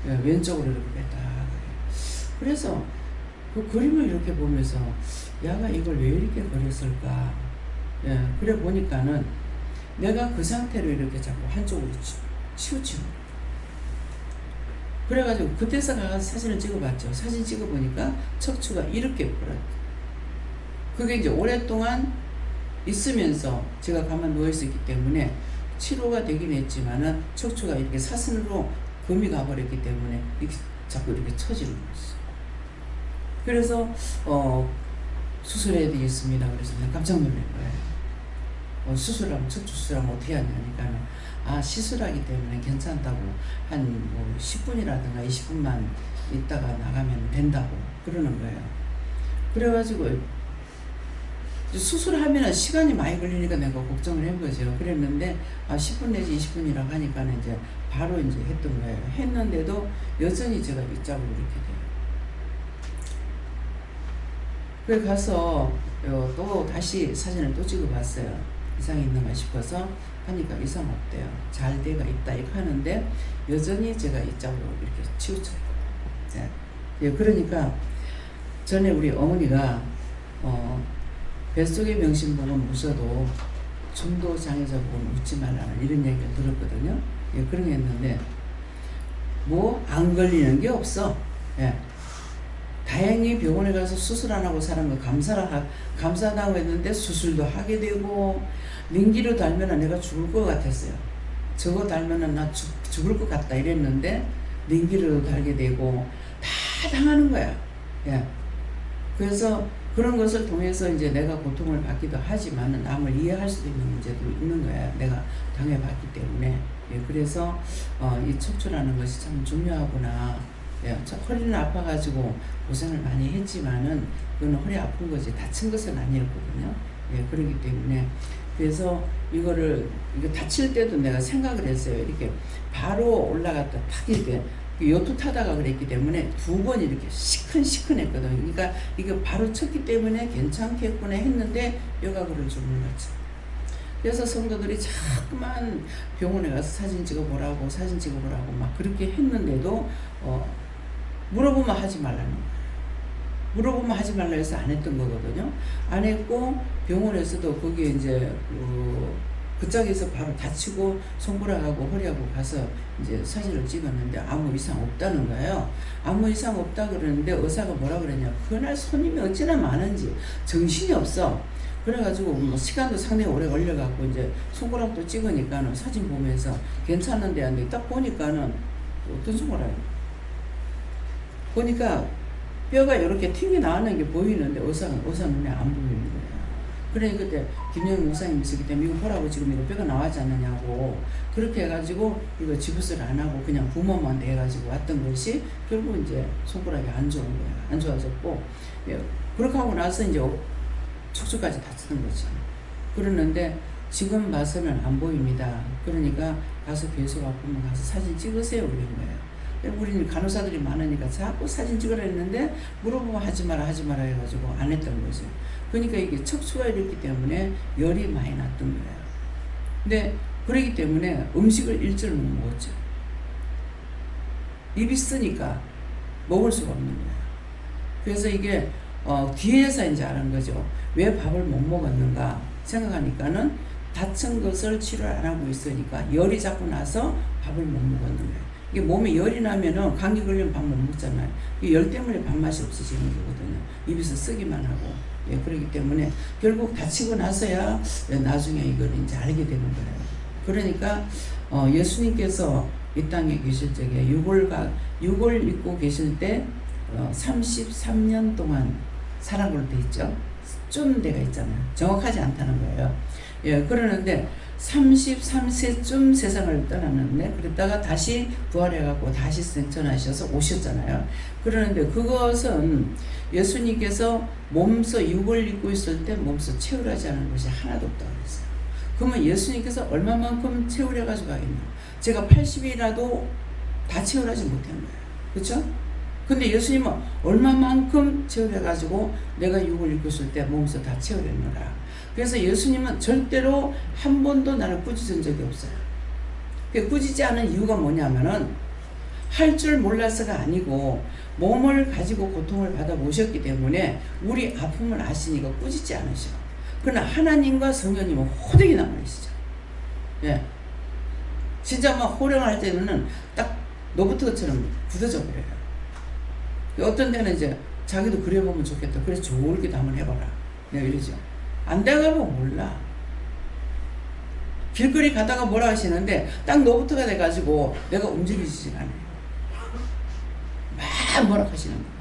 네, 왼쪽으로 이렇게 빼딱하게. 그래서 그 그림을 이렇게 보면서 야가 이걸 왜 이렇게 그렸을까? 예, 그래 보니까는 내가 그 상태로 이렇게 자꾸 한쪽으로 치우치는 거예요. 그래가지고 그때서 가서 사진을 찍어봤죠. 사진 찍어보니까 척추가 이렇게 벌어졌어요. 그게 이제 오랫동안 있으면서 제가 가만 누워있었기 때문에 치료가 되긴 했지만은 척추가 이렇게 사선으로 금이 가버렸기 때문에 이렇게 자꾸 이렇게 처지는 거였어요. 그래서 수술해야 되겠습니다. 그래서 그냥 깜짝 놀란 거예요. 수술하면 척추 수술하면 어떻게 하냐니까는 시술하기 때문에 괜찮다고 한 10분이라든가 20분만 있다가 나가면 된다고 그러는 거예요. 그래가지고 수술하면 시간이 많이 걸리니까 내가 걱정을 한 거죠. 그랬는데 10분 내지 20분이라고 하니까 이제 바로 이제 했던 거예요. 했는데도 여전히 제가 이쪽으로 이렇게 돼요. 그래 가서 또 다시 사진을 또 찍어봤어요. 이상이 있는가 싶어서 하니까 이상 없대요. 잘 돼가 있다 이렇게 하는데 여전히 제가 이쪽으로 이렇게 치우쳐요. 네. 예, 그러니까 전에 우리 어머니가 뱃속의 명심보면 웃어도 중도 장애자 보면 웃지 말라는 이런 얘기를 들었거든요. 예, 그런 게 있는데 뭐 안 걸리는 게 없어. 예. 다행히 병원에 가서 수술 안 하고 사는 거 감사하다고 했는데 수술도 하게 되고 링기로 달면은 내가 죽을 것 같았어요. 저거 달면은 나 죽을 것 같다 이랬는데 링기로 달게 되고 다 당하는 거야. 예. 그래서 그런 것을 통해서 이제 내가 고통을 받기도 하지만 남을 이해할 수도 있는 문제도 있는 거야. 내가 당해봤기 때문에. 예. 그래서 이 척추라는 것이 참 중요하구나. 예, 허리는 아파가지고 고생을 많이 했지만은 그건 허리 아픈 거지 다친 것은 아니었거든요. 예, 그렇기 때문에 그래서 이거 다칠 때도 내가 생각을 했어요. 이렇게 바로 올라갔다 탁 이렇게 요트 타다가 그랬기 때문에 2번 이렇게 시큰시큰했거든요. 그러니까 이거 바로 쳤기 때문에 괜찮겠구나 했는데 여가 그럴 줄 몰랐죠. 그래서 성도들이 자꾸만 병원에 가서 사진 찍어보라고 막 그렇게 했는데도 물어보면 하지 말라는 거예요. 물어보면 하지 말라 해서 안 했던 거거든요. 안 했고 병원에서도 거기에 이제 그 짝에서 바로 다치고 손가락하고 허리하고 가서 이제 사진을 찍었는데 아무 이상 없다는 거예요. 아무 이상 없다 그러는데 의사가 뭐라 그러냐. 그날 손님이 어찌나 많은지 정신이 없어. 그래가지고 뭐 시간도 상당히 오래 걸려갖고 이제 손가락도 찍으니까는 사진 보면서 괜찮은데 안 돼. 딱 보니까는 어떤 손가락이에요? 보니까 뼈가 이렇게 튕겨 나왔는 게 보이는데 의사 눈에 안 보이는 거예요. 그래 그때 김영희 의사님이 있었기 때문에 이거 보라고 지금 이거 뼈가 나왔지 않느냐고 그렇게 해가지고 이거 지부스를 안 하고 그냥 부모만 해가지고 왔던 것이 결국 이제 손가락이 안 좋은 거예요. 안 좋아졌고 그렇게 하고 나서 이제 척추까지 다치는 거죠. 그러는데 지금 봐서는 안 보입니다. 그러니까 가서 계속 아프면 가서 사진 찍으세요 그런 거예요. 우리는 간호사들이 많으니까 자꾸 사진 찍으라 했는데 물어보면 하지 마라 해가지고 안 했던 거죠. 그러니까 이게 척추가 이렇기 때문에 열이 많이 났던 거예요. 근데 그러기 때문에 음식을 일절 못 먹었죠. 입이 쓰니까 먹을 수가 없는 거예요. 그래서 이게 뒤에서 이제 아는 거죠. 왜 밥을 못 먹었는가 생각하니까는 다친 것을 치료를 안 하고 있으니까 열이 자꾸 나서 밥을 못 먹었는 거예요. 이게 몸에 열이 나면은 감기 걸리면 밥 못 먹잖아요. 이 열 때문에 밥맛이 없어지는 거거든요. 입에서 쓰기만 하고. 예, 그렇기 때문에 결국 다치고 나서야 나중에 이걸 이제 알게 되는 거예요. 그러니까 예수님께서 이 땅에 계실 적에 6월 입고 계실 때 33년 동안 살아 걸로 돼 있죠. 좀 데가 있잖아요. 정확하지 않다는 거예요. 예, 그러는데 33세쯤 세상을 떠났는데 그랬다가 다시 부활해갖고 다시 생천하셔서 오셨잖아요. 그러는데 그것은 예수님께서 몸소 6월 입고 있을 때 몸소 채우라지 않은 것이 하나도 없다고 그랬어요. 그러면 예수님께서 얼마만큼 채우려 가지고 가겠냐. 제가 80이라도 다 채우라지 못한 거예요. 그렇죠? 근데 예수님은 얼마만큼 채우려 가지고 내가 6월 입고 있을 때 몸소 다 채우려노라. 그래서 예수님은 절대로 한 번도 나를 꾸짖은 적이 없어요. 꾸짖지 않은 이유가 뭐냐면은 할 줄 몰라서가 아니고 몸을 가지고 고통을 받아 보셨기 때문에 우리 아픔을 아시니까 꾸짖지 않으셔. 그러나 하나님과 성령님은 호되게 남아있으죠. 예. 진짜 막 호령을 할 때는 딱 로봇처럼 굳어져 버려요. 어떤 데는 이제 자기도 그려보면 좋겠다. 그래서 좋게 한번 해봐라. 내가 이러죠. 안 돼가면 몰라. 길거리 가다가 뭐라 하시는데 딱 로봇가 돼가지고 내가 움직이지 않아요. 막 뭐라 하시는 거예요.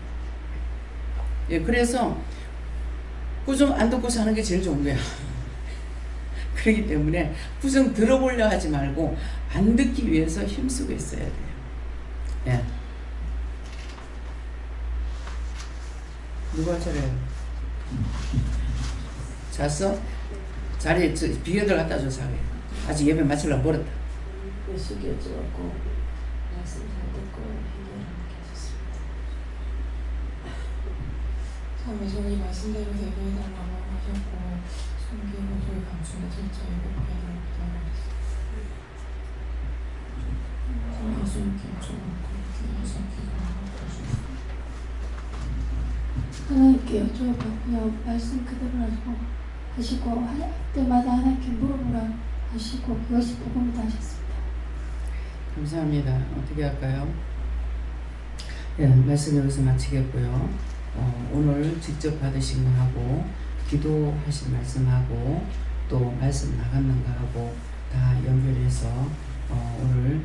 예, 그래서 꾸중 안 듣고 사는 게 제일 좋은 거야. 그렇기 때문에 꾸중 들어보려 하지 말고 안 듣기 위해서 힘쓰고 있어야 돼요. 예. 누가 저래요? 잤어? 자리에 비교들 갖다 줘 사회. 아직 예배 마치려고 멀었다. 숙여져갖고 말씀 잘 듣고 해결하는 게 좋습니다. 참여전이 말씀대로 대비해달라고 하셨고 숨기고 저희 감춘에 진짜 예배해달라고 기도하셨습니다. 예수님께 여쭤봤고 교회에서 기도하고 하나님께 여쭤봤고요. 말씀 그대로 하시고 할 때마다 하나님께 물어보라 하시고 그것이 복음이다 하셨습니다. 감사합니다. 어떻게 할까요? 예, 말씀 여기서 마치겠고요. 오늘 직접 받으신 거 하고 기도하신 말씀하고 또 말씀 나갔는 거 하고 다 연결해서 오늘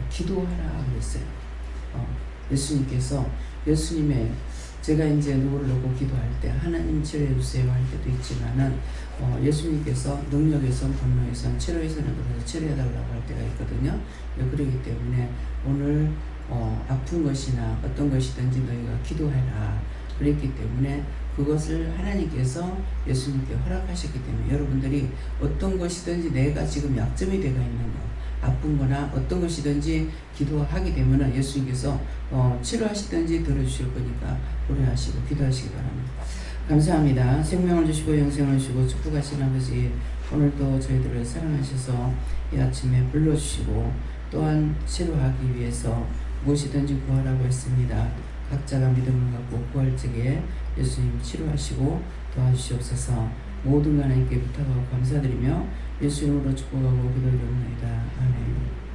기도하라 그랬어요. 예수님의 제가 이제 누구를 놓고 기도할 때 하나님 치료해 주세요 할 때도 있지만은 예수님께서 능력에선 권능에선 치료에서는 그래서 치료해 달라고 할 때가 있거든요. 그렇기 때문에 오늘 아픈 것이나 어떤 것이든지 너희가 기도해라 그랬기 때문에 그것을 하나님께서 예수님께 허락하셨기 때문에 여러분들이 어떤 것이든지 내가 지금 약점이 되어 있는 거 아픈 거나 어떤 것이든지 기도하게 되면 예수님께서 치료하시든지 들어주실 거니까 고려하시고 기도하시기 바랍니다. 감사합니다. 생명을 주시고 영생을 주시고 축복하신 아버지 오늘도 저희들을 사랑하셔서 이 아침에 불러주시고 또한 치료하기 위해서 무엇이든지 구하라고 했습니다. 각자가 믿음을 갖고 구할 적에 예수님 치료하시고 도와주시옵소서. 모든 하나님께 부탁하고 감사드리며 예수 이름으로 축복하고 기도드립니다. 아멘.